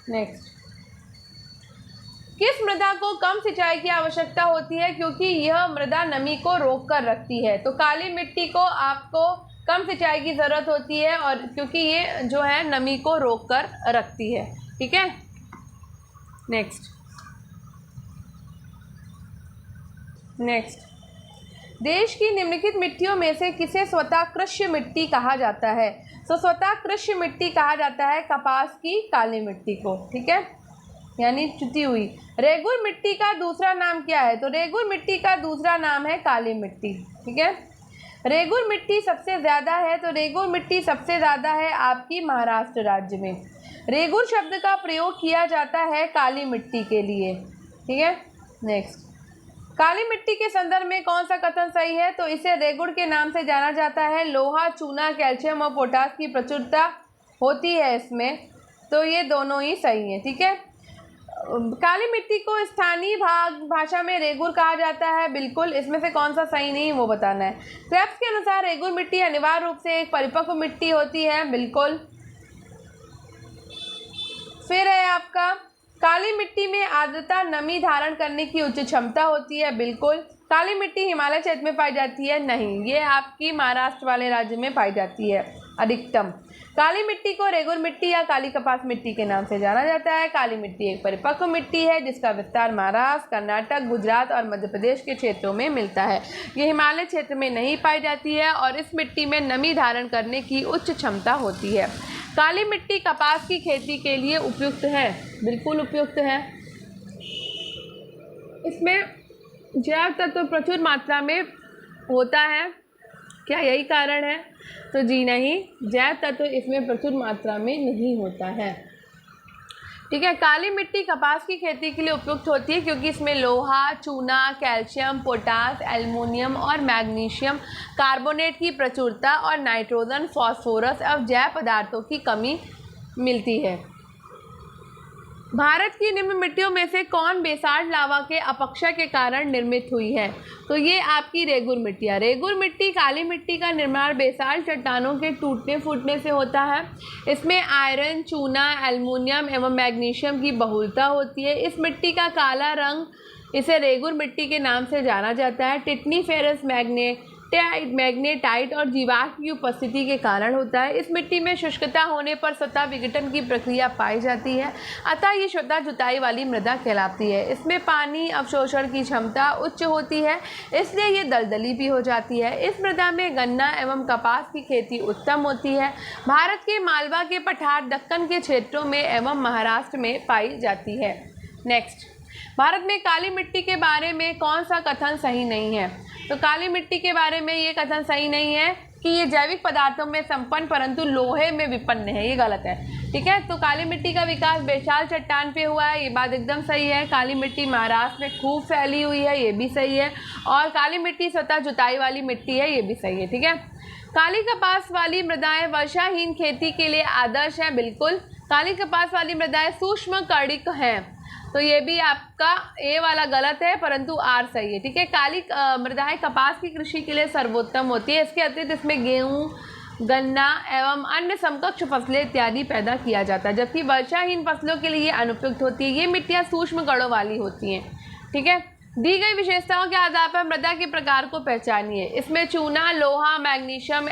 S1: नेक्स्ट, किस मृदा को कम सिंचाई की आवश्यकता होती है क्योंकि यह मृदा नमी को रोक कर रखती है? तो काली मिट्टी को आपको कम सिंचाई की ज़रूरत होती है, और क्योंकि ये जो है नमी को रोक कर रखती है, ठीक है। नेक्स्ट, देश की निम्नलिखित मिट्टियों में से किसे स्वतः कृष्य मिट्टी कहा जाता है? तो स्वतः कृष्य मिट्टी कहा जाता है कपास की काली मिट्टी को, ठीक है, यानी चुती हुई। रेगुर मिट्टी का दूसरा नाम क्या है? तो रेगुर मिट्टी का दूसरा नाम है काली मिट्टी, ठीक है। रेगुर मिट्टी सबसे ज़्यादा है, तो रेगुर मिट्टी सबसे ज़्यादा है आपकी महाराष्ट्र राज्य में। रेगुर शब्द का प्रयोग किया जाता है काली मिट्टी के लिए, ठीक है। नेक्स्ट, काली मिट्टी के संदर्भ में कौन सा कथन सही है? तो इसे रेगुड़ के नाम से जाना जाता है। लोहा, चूना, कैल्शियम और पोटास की प्रचुरता होती है इसमें, तो ये दोनों ही सही हैं, ठीक है। काली मिट्टी को स्थानीय भाषा में रेगुर कहा जाता है, बिल्कुल। इसमें से कौन सा सही नहीं वो बताना है। क्रेब्स के अनुसार रेगुर मिट्टी अनिवार्य रूप से एक परिपक्व मिट्टी होती है, बिल्कुल। फिर है आपका काली मिट्टी में आर्द्रता, नमी धारण करने की उच्च क्षमता होती है, बिल्कुल। काली मिट्टी हिमालय क्षेत्र में पाई जाती है? नहीं, ये आपकी महाराष्ट्र वाले राज्य में पाई जाती है अधिकतम। काली मिट्टी को रेगुर मिट्टी या काली कपास मिट्टी के नाम से जाना जाता है। काली मिट्टी एक परिपक्व मिट्टी है जिसका विस्तार महाराष्ट्र, कर्नाटक, गुजरात और मध्य प्रदेश के क्षेत्रों में मिलता है। ये हिमालय क्षेत्र में नहीं पाई जाती है और इस मिट्टी में नमी धारण करने की उच्च क्षमता होती है। काली मिट्टी कपास की खेती के लिए उपयुक्त है? बिल्कुल उपयुक्त है। इसमें जैव तत्व प्रचुर मात्रा में होता है, क्या यही कारण है? तो जी नहीं, जैव तत्व इसमें प्रचुर मात्रा में नहीं होता है। ठीक है, काली मिट्टी कपास की खेती के लिए उपयुक्त होती है क्योंकि इसमें लोहा, चूना, कैल्शियम, पोटास, एल्युमिनियम और मैग्नीशियम कार्बोनेट की प्रचुरता और नाइट्रोजन, फास्फोरस और जैव पदार्थों की कमी मिलती है। भारत की निम्न मिट्टियों में से कौन बेसाल्ट लावा के अपक्षय के कारण निर्मित हुई है? तो ये आपकी रेगुर मिट्टी है। रेगुर मिट्टी काली मिट्टी का निर्माण बेसाल्ट चट्टानों के टूटने फूटने से होता है। इसमें आयरन, चूना, एल्युमिनियम एवं मैग्नीशियम की बहुलता होती है। इस मिट्टी का काला रंग इसे रेगुर मिट्टी के नाम से जाना जाता है। टिटनी फेरस मैग्नेटाइट और जीवाश्म की उपस्थिति के कारण होता है। इस मिट्टी में शुष्कता होने पर सतह विघटन की प्रक्रिया पाई जाती है, अतः ये स्वतः जुताई वाली मृदा कहलाती है। इसमें पानी अवशोषण की क्षमता उच्च होती है, इसलिए ये दलदली भी हो जाती है। इस मृदा में गन्ना एवं कपास की खेती उत्तम होती है। भारत के मालवा के पठार दक्कन के क्षेत्रों में एवं महाराष्ट्र में पाई जाती है। नेक्स्ट, भारत में काली मिट्टी के बारे में कौन सा कथन सही नहीं है? तो काली मिट्टी के बारे में ये कथन सही नहीं है कि ये जैविक पदार्थों में संपन्न परंतु लोहे में विपन्न है, ये गलत है। ठीक है, तो काली मिट्टी का विकास बेसाल्ट चट्टान पे हुआ है, ये बात एकदम सही है। काली मिट्टी महाराष्ट्र में खूब फैली हुई है, ये भी सही है। और काली मिट्टी स्वतः जुताई वाली मिट्टी है, ये भी सही है। ठीक है, काली कपास वाली मृदाएं वर्षाहीन खेती के लिए आदर्श हैं? बिल्कुल। काली कपास वाली मृदाएं सूक्ष्म कणिक हैं, तो ये भी आपका ए वाला गलत है परंतु आर सही है। ठीक है, काली मृदाएं कपास की कृषि के लिए सर्वोत्तम होती है। इसके अतिरिक्त इसमें गेहूँ, गन्ना एवं अन्य समकक्ष फसलें इत्यादि पैदा किया जाता है, जबकि वर्षाहीन फसलों के लिए अनुपयुक्त होती है। ये मिट्टियाँ सूक्ष्म कणों वाली होती हैं। ठीक है, दी गई विशेषताओं के आधार पर मृदा के प्रकार को पहचानिए। इसमें चूना, लोहा, मैग्नीशियम,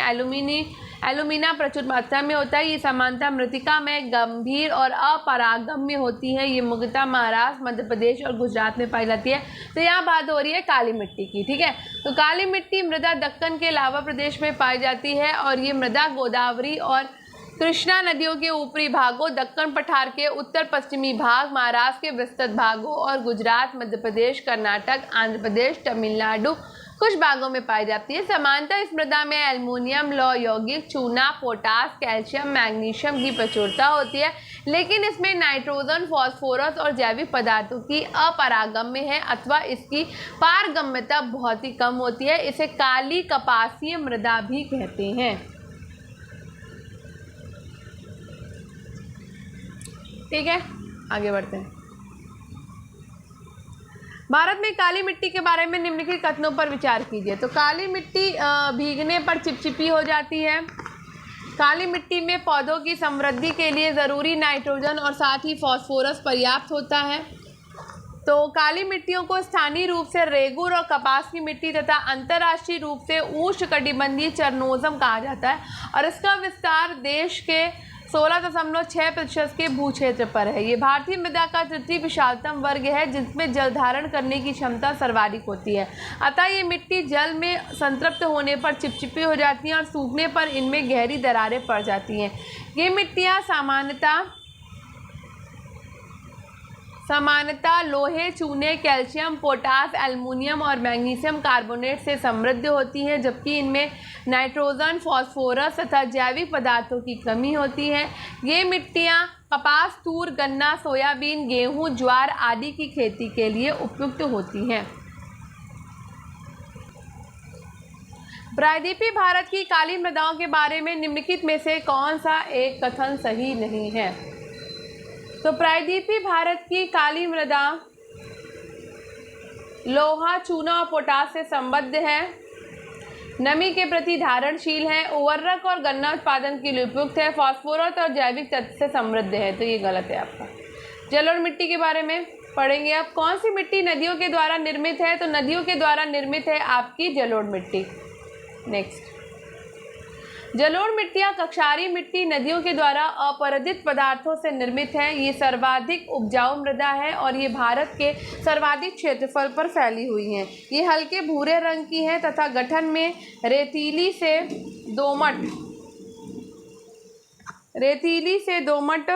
S1: एल्यूमिना प्रचुर मात्रा में होता है। ये समानता मृतिका में गंभीर और अपरागम्य होती है। ये मुख्यतः महाराष्ट्र, मध्य प्रदेश और गुजरात में पाई जाती है। तो यहाँ बात हो रही है काली मिट्टी की। ठीक है, तो काली मिट्टी मृदा दक्कन के लावा प्रदेश में पाई जाती है और ये मृदा गोदावरी और कृष्णा नदियों के ऊपरी भागों, दक्कन पठार के उत्तर पश्चिमी भाग, महाराष्ट्र के विस्तृत भागों और गुजरात, मध्य प्रदेश, कर्नाटक, आंध्र प्रदेश, तमिलनाडु कुछ भागों में पाई जाती है। समानता इस मृदा में एल्युमिनियम, लौह यौगिक, चूना, पोटास, कैल्शियम, मैग्नीशियम की प्रचुरता होती है, लेकिन इसमें नाइट्रोजन, फास्फोरस और जैविक पदार्थों की अपरागम्य है अथवा इसकी पारगम्यता बहुत ही कम होती है। इसे काली कपासीय मृदा भी कहते हैं। ठीक है, आगे बढ़ते हैं। भारत में काली मिट्टी के बारे में निम्नलिखित कथनों पर विचार कीजिए। तो काली मिट्टी भीगने पर चिपचिपी हो जाती है। काली मिट्टी में पौधों की समृद्धि के लिए ज़रूरी नाइट्रोजन और साथ ही फास्फोरस पर्याप्त होता है। तो काली मिट्टियों को स्थानीय रूप से रेगुर और कपास की मिट्टी तथा अंतर्राष्ट्रीय रूप से उष्णकटिबंधीय चरनोज़म कहा जाता है और इसका विस्तार देश के 16.6% के भू क्षेत्र पर है। ये भारतीय मृदा का तृतीय विशालतम वर्ग है जिसमें जल धारण करने की क्षमता सर्वाधिक होती है, अतः ये मिट्टी जल में संतृप्त होने पर चिपचिपी हो जाती हैं और सूखने पर इनमें गहरी दरारें पड़ जाती हैं। ये मिट्टियाँ सामान्यतः लोहे, चूने, कैल्शियम, पोटास, एल्युमिनियम और मैग्नीशियम कार्बोनेट से समृद्ध होती हैं, जबकि इनमें नाइट्रोजन, फास्फोरस तथा जैविक पदार्थों की कमी होती है। ये मिट्टियाँ कपास, तूर, गन्ना, सोयाबीन, गेहूँ, ज्वार आदि की खेती के लिए उपयुक्त होती हैं। प्रायद्वीपीय भारत की काली मृदाओं के बारे में निम्नलिखित में से कौन सा एक कथन सही नहीं है? तो प्रायद्वीपीय भारत की काली मृदा लोहा, चूना और पोटास से संबद्ध है, नमी के प्रति धारणशील है, उर्वरक और गन्ना उत्पादन के लिए उपयुक्त है, फास्फोरस और जैविक तत्व से समृद्ध है। तो ये गलत है आपका। जल और मिट्टी के बारे में पढ़ेंगे अब कौन सी मिट्टी नदियों के द्वारा निर्मित है, तो नदियों के द्वारा निर्मित है आपकी जलोढ़ मिट्टी। नेक्स्ट, जलोढ़ मिट्टियाँ कक्षारी मिट्टी नदियों के द्वारा अपरदित पदार्थों से निर्मित है। ये सर्वाधिक उपजाऊ मृदा है और ये भारत के सर्वाधिक क्षेत्रफल पर फैली हुई हैं। ये हल्के भूरे रंग की हैं तथा गठन में रेतीली से दोमट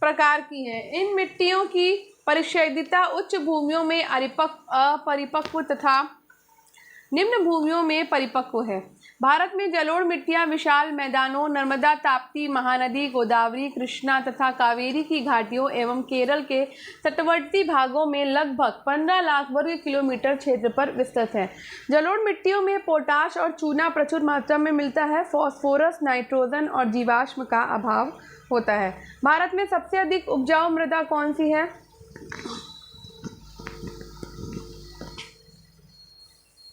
S1: प्रकार की हैं। इन मिट्टियों की परिशुद्धता उच्च भूमियों में अपरिपक्व तथा निम्न भूमियों में परिपक्व है। भारत में जलोढ़ मिट्टियाँ विशाल मैदानों, नर्मदा, ताप्ती, महानदी, गोदावरी, कृष्णा तथा कावेरी की घाटियों एवं केरल के तटवर्ती भागों में लगभग 15 लाख वर्ग किलोमीटर क्षेत्र पर विस्तृत है। जलोढ़ मिट्टियों में पोटाश और चूना प्रचुर मात्रा में मिलता है। फॉस्फोरस, नाइट्रोजन और जीवाश्म का अभाव होता है। भारत में सबसे अधिक उपजाऊ मृदा कौन सी है?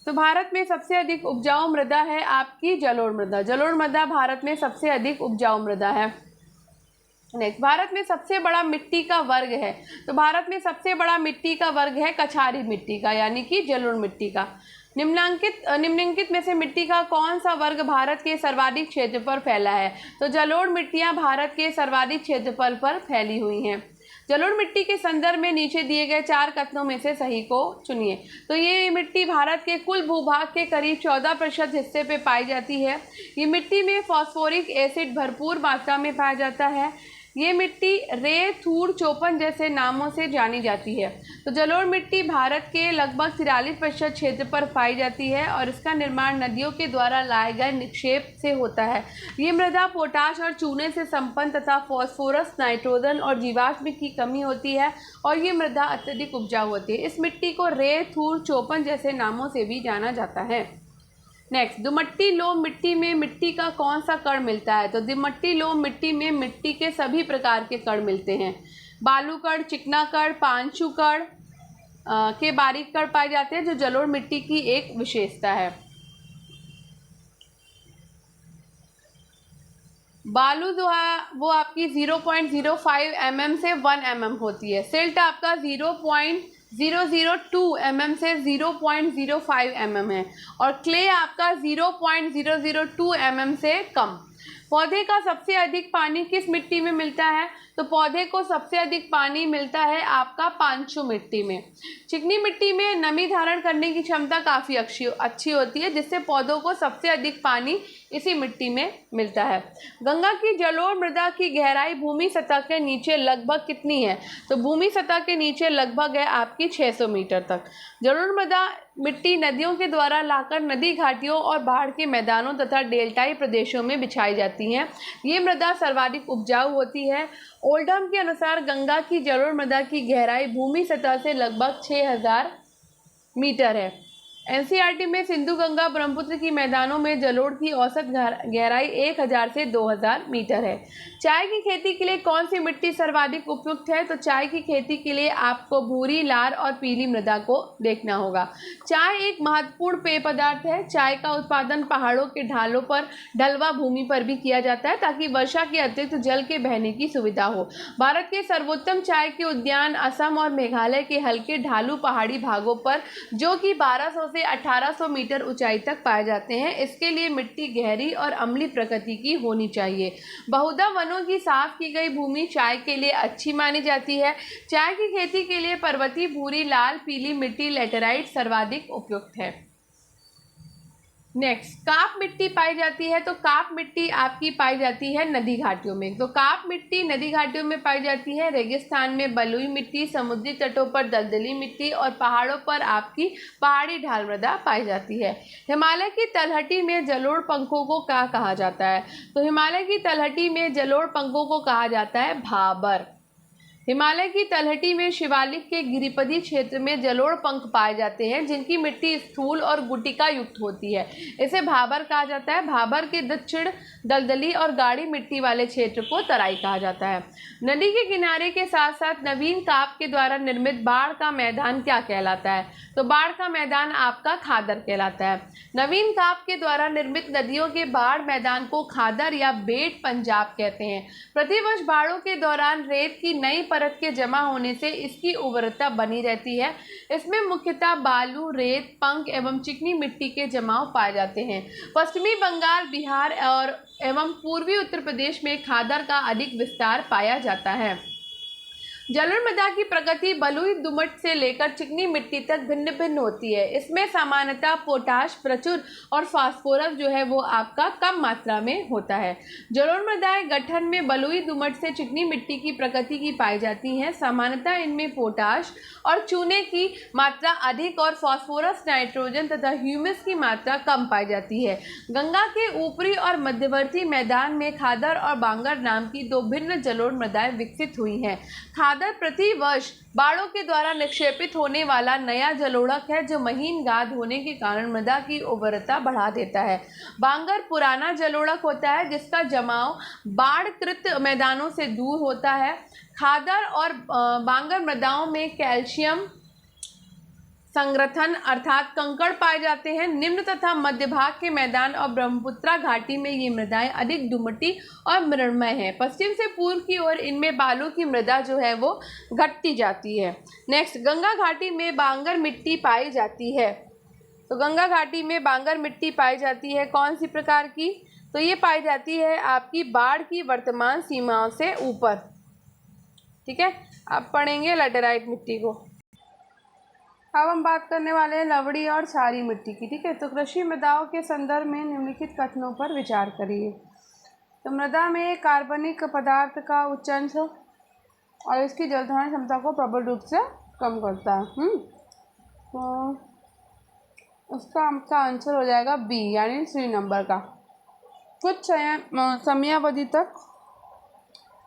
S1: तो भारत में सबसे अधिक उपजाऊ मृदा है आपकी जलोढ़ मृदा। जलोढ़ मृदा भारत में सबसे अधिक उपजाऊ मृदा है। नेक्स्ट, भारत में सबसे बड़ा मिट्टी का वर्ग है। तो भारत में सबसे बड़ा मिट्टी का वर्ग है कछारी मिट्टी का, यानी कि जलोढ़ मिट्टी का। निम्नलिखित में से मिट्टी का कौन सा वर्ग भारत के सर्वाधिक क्षेत्र पर फैला है? तो जलोढ़ मिट्टियाँ भारत के सर्वाधिक क्षेत्रफल पर फैली हुई हैं। जलोढ़ मिट्टी के संदर्भ में नीचे दिए गए 4 कथनों में से सही को चुनिए। तो ये मिट्टी भारत के कुल भूभाग के करीब 14% हिस्से पे पाई जाती है। ये मिट्टी में फॉस्फोरिक एसिड भरपूर मात्रा में पाया जाता है। ये मिट्टी रे, थूड़, चोपन जैसे नामों से जानी जाती है। तो जलोढ़ मिट्टी भारत के लगभग 43% क्षेत्र पर पाई जाती है और इसका निर्माण नदियों के द्वारा लाए गए निक्षेप से होता है। ये मृदा पोटाश और चूने से संपन्न तथा फॉस्फोरस, नाइट्रोजन और जीवाश्म की कमी होती है और ये मृदा अत्यधिक उपजाऊ होती है। इस मिट्टी को रे, थूड़, चोपन जैसे नामों से भी जाना जाता है। नेक्स्ट, दुमट्टी लोम मिट्टी में मिट्टी का कौन सा कण मिलता है? तो दुमट्टी लोम मिट्टी में मिट्टी के सभी प्रकार के कण मिलते हैं। बालू कण, चिकना कण, पांचू कण के बारीक कण पाए जाते हैं, जो जलोढ़ मिट्टी की एक विशेषता है। बालू जो है वो आपकी 0.05 mm से 1 mm होती है। सिल्ट आपका 0.002 mm से 0.05 mm है और क्ले आपका 0.002 mm से कम। पौधे का सबसे अधिक पानी किस मिट्टी में मिलता है? तो पौधे को सबसे अधिक पानी मिलता है आपका पांचू मिट्टी में। चिकनी मिट्टी में नमी धारण करने की क्षमता काफ़ी अच्छी होती है, जिससे पौधों को सबसे अधिक पानी इसी मिट्टी में मिलता है। गंगा की जलोढ़ मृदा की गहराई भूमि सतह के नीचे लगभग कितनी है? तो भूमि सतह के नीचे लगभग है आपकी 600 मीटर तक। जलोढ़ मृदा मिट्टी नदियों के द्वारा लाकर नदी घाटियों और बाढ़ के मैदानों तथा डेल्टाई प्रदेशों में बिछाई जाती हैं। ये मृदा सर्वाधिक उपजाऊ होती है। ओल्डहम के अनुसार गंगा की जलोढ़ मृदा की गहराई भूमि सतह से लगभग 6000 मीटर है। एनसीईआरटी में सिंधु, गंगा, ब्रह्मपुत्र की मैदानों में जलोढ़ की औसत गहराई 1000 से 2000 मीटर है। चाय की खेती के लिए कौन सी मिट्टी सर्वाधिक उपयुक्त है? तो चाय की खेती के लिए आपको भूरी, लाल और पीली मृदा को देखना होगा। चाय एक महत्वपूर्ण पेय पदार्थ है। चाय का उत्पादन पहाड़ों के ढालों पर, ढलवा भूमि पर भी किया जाता है ताकि वर्षा के अतिरिक्त जल के बहने की सुविधा हो। भारत के सर्वोत्तम चाय के उद्यान असम और मेघालय के हल्के ढालू पहाड़ी भागों पर, जो कि 1200 से 1800 मीटर ऊंचाई तक पाए जाते हैं। इसके लिए मिट्टी गहरी और अम्लीय प्रकृति की होनी चाहिए। बहुधा वनों की साफ की गई भूमि चाय के लिए अच्छी मानी जाती है। चाय की खेती के लिए पर्वतीय, भूरी, लाल, पीली मिट्टी लैटेराइट सर्वाधिक उपयुक्त है। नेक्स्ट, काप मिट्टी पाई जाती है। तो काप मिट्टी आपकी पाई जाती है नदी घाटियों में। तो काप मिट्टी नदी घाटियों में पाई जाती है। रेगिस्तान में बलुई मिट्टी, समुद्री तटों पर दलदली मिट्टी और पहाड़ों पर आपकी पहाड़ी ढाल मृदा पाई जाती है। हिमालय की तलहटी में जलोढ़ पंखों को क्या कहा जाता है? तो हिमालय की तलहटी में जलोढ़ पंखों को कहा जाता है भाबर। हिमालय की तलहटी में शिवालिक के गिरिपदी क्षेत्र में जलोढ़ पंख पाए जाते हैं, जिनकी मिट्टी स्थूल और गुटिका युक्त होती है। इसे भाबर कहा जाता है। भाबर के दक्षिण दलदली और गाढ़ी मिट्टी वाले क्षेत्र को तराई कहा जाता है। नदी के किनारे के साथ साथ नवीन काप के द्वारा निर्मित बाढ़ का मैदान क्या कहलाता है? तो बाढ़ का मैदान आपका खादर कहलाता है। नवीन काप के द्वारा निर्मित नदियों के बाढ़ मैदान को खादर या बेट पंजाब कहते हैं। प्रतिवर्ष बाढ़ों के दौरान रेत की नई परत के जमा होने से इसकी उर्वरता बनी रहती है। इसमें मुख्यतः बालू, रेत, पंख एवं चिकनी मिट्टी के जमाव पाए जाते हैं। पश्चिमी बंगाल, बिहार और एवं पूर्वी उत्तर प्रदेश में खादर का अधिक विस्तार पाया जाता है। जलोढ़ मृदा की प्रगति बलुई दोमट से लेकर चिकनी मिट्टी तक भिन्न भिन्न होती है। इसमें सामान्यतः पोटाश प्रचुर और फास्फोरस जो है वो आपका कम मात्रा में होता है। जलोढ़ मृदाएं गठन में बलुई दोमट से चिकनी मिट्टी की प्रकृति की पाई जाती हैं। सामान्यतः इनमें पोटाश और चूने की मात्रा अधिक और फास्फोरस, नाइट्रोजन तथा ह्यूमस की मात्रा कम पाई जाती है। गंगा के ऊपरी और मध्यवर्ती मैदान में खादर और बांगर नाम की दो भिन्न जलोढ़ मृदाएं विकसित हुई हैं। खादर प्रति वर्ष बाढ़ों के द्वारा निक्षेपित होने वाला नया जलोढ़क है जो महीन गाद होने के कारण मृदा की उर्वरता बढ़ा देता है। बांगर पुराना जलोढ़क होता है जिसका जमाव बाढ़कृत मैदानों से दूर होता है। खादर और बांगर मृदाओं में कैल्शियम संग्रथन अर्थात कंकड़ पाए जाते हैं। निम्न तथा मध्य भाग के मैदान और ब्रह्मपुत्रा घाटी में ये मृदाएं अधिक दुमटी और मृणमय हैं। पश्चिम से पूर्व की ओर इनमें बालू की मृदा जो है वो घटती जाती है। नेक्स्ट, गंगा घाटी में बांगर मिट्टी पाई जाती है। तो गंगा घाटी में बांगर मिट्टी पाई जाती है कौन सी प्रकार की? तो ये पाई जाती है आपकी बाढ़ की वर्तमान सीमाओं से ऊपर। ठीक है, अब पढ़ेंगे लैटेराइट मिट्टी को। अब हम बात करने वाले हैं लवड़ी और क्षारीय मिट्टी की। ठीक है, तो कृषि मृदाओं के संदर्भ में निम्नलिखित कथनों पर विचार करिए। तो मृदा में कार्बनिक पदार्थ का उच्च अंश और इसकी जलधारण क्षमता को प्रबल रूप से कम करता है। तो उसका आपका आंसर हो जाएगा बी, यानी 3 नंबर का। कुछ समयावधि तक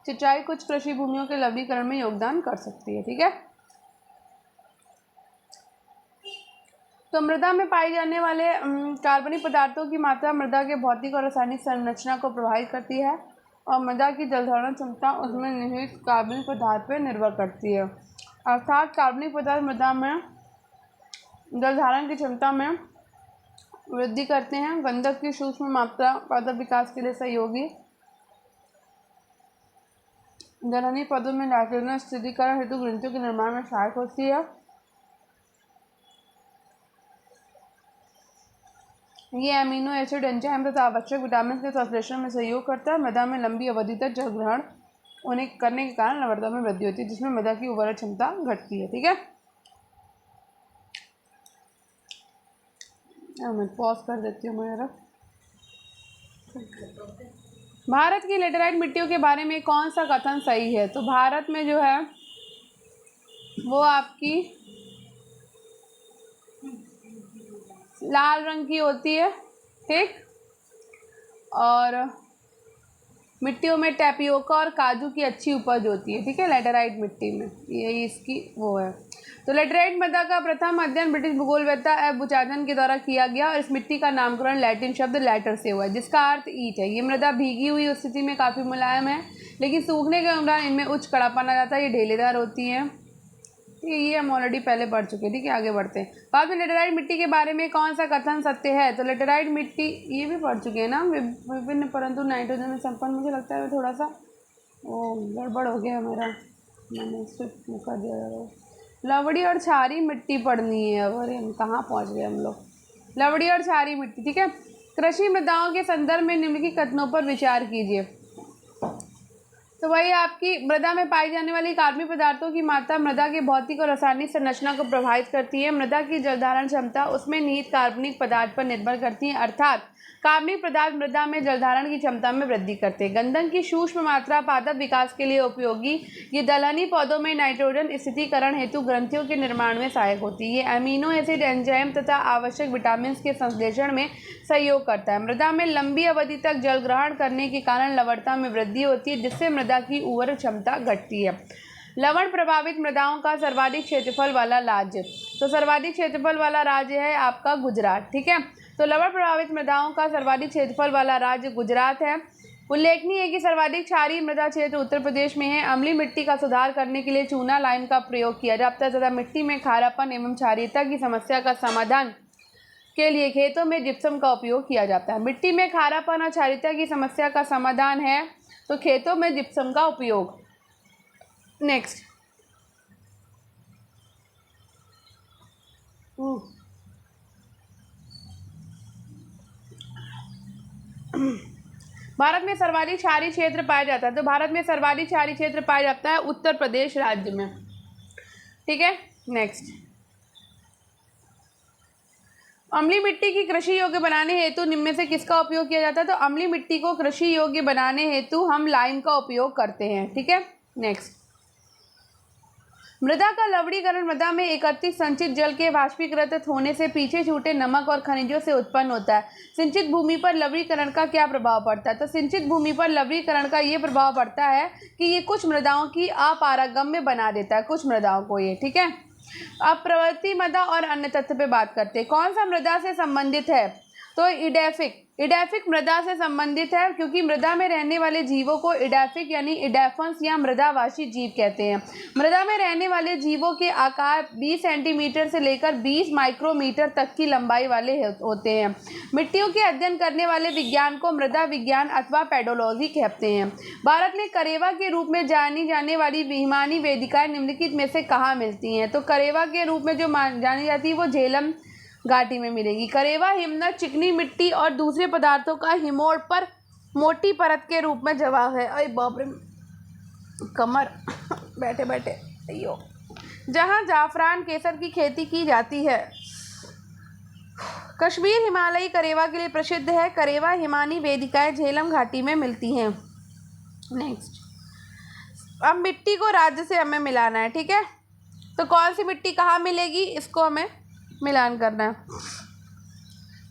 S1: सिंचाई कुछ कृषि भूमियों के लवणीकरण में योगदान कर सकती है। ठीक है, तो मृदा में पाए जाने वाले कार्बनिक पदार्थों की मात्रा मृदा के भौतिक और रासायनिक संरचना को प्रभावित करती है और मृदा की जलधारण क्षमता उसमें निहित कार्बनिक पदार्थ पर निर्भर करती है। अर्थात कार्बनिक पदार्थ मृदा में जलधारण की क्षमता में वृद्धि करते हैं। गंधक की सूक्ष्म मात्रा पादप विकास के लिए सहयोगी, दलहनी पौधों में नाइट्रोजन स्थिरीकरण हेतु ग्रंथियों के निर्माण में सहायक होती है। ये अमीनो एसिड एंजाइम तथा आवश्यक विटामिन के संश्लेषण में सहयोग करता है। मृदा में लंबी अवधि तक जल ग्रहण करने के कारण लवणता में वृद्धि होती है जिसमें मृदा की उर्वरक क्षमता घटती है। ठीक है, मैं पॉज कर देती हूँ मेरा। भारत की लेटेराइट मिट्टियों के बारे में कौन सा कथन सही है? तो भारत में जो है वो आपकी लाल रंग की होती है। ठीक, और मिट्टियों में टैपियोका और काजू की अच्छी उपज होती है। ठीक है, लेटेराइट मिट्टी में यही इसकी वो है। तो लेटेराइट मृदा का प्रथम अध्ययन ब्रिटिश भूगोलवेत्ता एफ बुचानन के द्वारा किया गया और इस मिट्टी का नामकरण लैटिन शब्द लैटर से हुआ है जिसका अर्थ ईंट है। ये मृदा भीगी हुई स्थिति में काफ़ी मुलायम है लेकिन सूखने के दौरान इनमें उच्च कड़ापन आ जाता है। ये ढेलेदार होती हैं। ये हम ऑलरेडी पहले पढ़ चुके हैं। ठीक है, आगे बढ़ते हैं। बाद में लेटेराइट मिट्टी के बारे में कौन सा कथन सत्य है? तो लेटेराइट मिट्टी ये भी पढ़ चुके हैं ना, विभिन्न परंतु नाइट्रोजन में संपन्न। मुझे लगता है थोड़ा सा वो गड़बड़ हो गया मेरा, मैंने स्विफ्ट कर दिया। लवड़ी और क्षारीय मिट्टी पढ़नी है। और हम कहाँ पहुँच गए हम लोग? लवड़ी और क्षारीय मिट्टी। ठीक है, कृषि मृदाओं के संदर्भ में निम्नलिखित कथनों पर विचार कीजिए। तो वही आपकी मृदा में पाई जाने वाली कार्बनिक पदार्थों की मात्रा मृदा के भौतिक और रासायनिक संरचना को प्रभावित करती है। मृदा की जलधारण क्षमता उसमें निहित कार्बनिक पदार्थ पर निर्भर करती है। अर्थात कार्बनिक पदार्थ मृदा में जलधारण की क्षमता में वृद्धि करते हैं। गंधक की सूक्ष्म मात्रा पादप विकास के लिए उपयोगी। ये दलहनी पौधों में नाइट्रोजन स्थिरीकरण हेतु ग्रंथियों के निर्माण में सहायक होती है। ये अमीनो एसिड एंजाइम तथा आवश्यक विटामिन के संश्लेषण में सहयोग करता है। मृदा में लंबी अवधि तक जल ग्रहण करने के कारण लवणता में वृद्धि होती है जिससे मृदा की उर्वरक क्षमता घटती है। लवण प्रभावित मृदाओं का सर्वाधिक क्षेत्रफल वाला राज्य। तो सर्वाधिक क्षेत्रफल वाला राज्य है आपका गुजरात। ठीक है, तो लवण प्रभावित मृदाओं का सर्वाधिक क्षेत्रफल वाला राज्य गुजरात है। उल्लेखनीय है कि सर्वाधिक क्षारीय मृदा क्षेत्र उत्तर प्रदेश में है। अम्लीय मिट्टी का सुधार करने के लिए चूना लाइम का प्रयोग किया जाता है तथा मिट्टी में खारापन एवं क्षारीयता की समस्या का समाधान के लिए खेतों में जिप्सम का उपयोग किया जाता है। मिट्टी में खारापन और क्षारीयता की समस्या का समाधान है तो खेतों में जिप्सम का उपयोग। नेक्स्ट, भारत में सर्वाधिक क्षारीय क्षेत्र पाया जाता है। तो भारत में सर्वाधिक क्षारीय क्षेत्र पाया जाता है उत्तर प्रदेश राज्य में। ठीक है, नेक्स्ट, अम्लीय मिट्टी की कृषि योग्य बनाने हेतु निम्न में से किसका उपयोग किया जाता है? तो अम्लीय मिट्टी को कृषि योग्य बनाने हेतु हम लाइम का उपयोग करते हैं। ठीक है, नेक्स्ट, मृदा का लवणीकरण मृदा में एकत्रित संचित जल के वाष्पीकृत होने से पीछे छूटे नमक और खनिजों से उत्पन्न होता है। सिंचित भूमि पर लवणीकरण का क्या प्रभाव पड़ता है? तो सिंचित भूमि पर लवणीकरण का ये प्रभाव पड़ता है कि ये कुछ मृदाओं की अपारगम्य बना देता है, कुछ मृदाओं को ये। ठीक है, अब प्रवृत्ति मृदा और अन्य तत्व पे बात करते हैं। कौन सा मृदा से संबंधित है? तो इडैफिक मृदा से संबंधित है, क्योंकि मृदा में रहने वाले जीवों को इडैफिक यानी इडैफन्स या मृदावासी जीव कहते हैं। मृदा में रहने वाले जीवों के आकार 20 सेंटीमीटर से लेकर 20 माइक्रोमीटर तक की लंबाई वाले होते हैं। मिट्टियों के अध्ययन करने वाले विज्ञान को मृदा विज्ञान अथवा पेडोलॉजी कहते हैं। भारत में करेवा के रूप में जानी जाने वाली हिमानी वेदिकाएं निम्नलिखित में से कहाँ मिलती हैं? तो करेवा के रूप में जो जानी जाती है वो झेलम घाटी में मिलेगी। करेवा हिमनद चिकनी मिट्टी और दूसरे पदार्थों का हिमोड़ पर मोटी परत के रूप में जमा है। अरे बाप रे, कमर बैठे बैठे अयो। जहाँ जाफरान केसर की खेती की जाती है। कश्मीर हिमालयी करेवा के लिए प्रसिद्ध है। करेवा हिमानी वेदिकाएं झेलम घाटी में मिलती हैं। नेक्स्ट, अब मिट्टी को राज्य से हमें मिलाना है। ठीक है, तो कौन सी मिट्टी कहाँ मिलेगी इसको हमें मिलान करना है।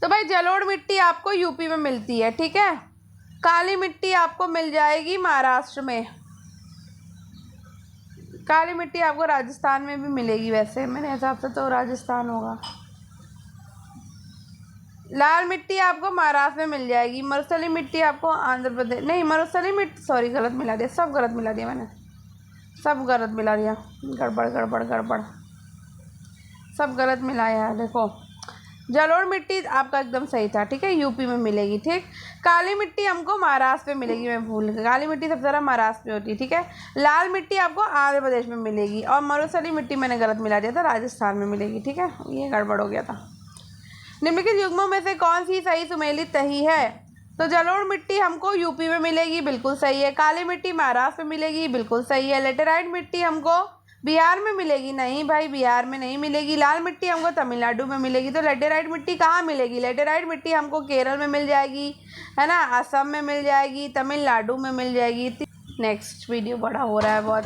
S1: तो भाई जलोढ़ मिट्टी आपको यूपी में मिलती है। ठीक है, काली मिट्टी आपको मिल जाएगी महाराष्ट्र में। काली मिट्टी आपको राजस्थान में भी मिलेगी, वैसे मेरे हिसाब से तो राजस्थान होगा। लाल मिट्टी आपको महाराष्ट्र में मिल जाएगी। मरुस्थली मिट्टी आपको आंध्र प्रदेश, नहीं मरुस्थली मिट्टी, सॉरी गलत मिला दिया, सब गलत मिला दिया मैंने, सब गलत मिला दिया, गड़बड़ गड़बड़ गड़बड़, सब गलत मिलाया है। देखो जलोढ़ मिट्टी आपका एकदम सही था। ठीक है, यूपी में मिलेगी। ठीक, काली मिट्टी हमको महाराष्ट्र में मिलेगी, मैं भूल गई, काली मिट्टी सबसे ज़्यादा महाराष्ट्र में होती है। ठीक है, लाल मिट्टी आपको आंध्र प्रदेश में मिलेगी और मरुस्थली मिट्टी मैंने गलत मिला दिया था, राजस्थान में मिलेगी। ठीक है, ये गड़बड़ हो गया था। निम्नलिखित युग्मों में से कौन सी सही सुमेलित नहीं है? तो जलोढ़ मिट्टी हमको यूपी में मिलेगी, बिल्कुल सही है। काली मिट्टी महाराष्ट्र में मिलेगी, बिल्कुल सही है। लेटेराइट मिट्टी हमको बिहार में मिलेगी, नहीं भाई बिहार में नहीं मिलेगी। लाल मिट्टी हमको तमिलनाडु में मिलेगी। तो लेटेराइट मिट्टी कहाँ मिलेगी? लेटेराइट मिट्टी हमको केरल में मिल जाएगी, है ना, असम में मिल जाएगी, तमिलनाडु में मिल जाएगी। नेक्स्ट, वीडियो बड़ा हो रहा है बहुत,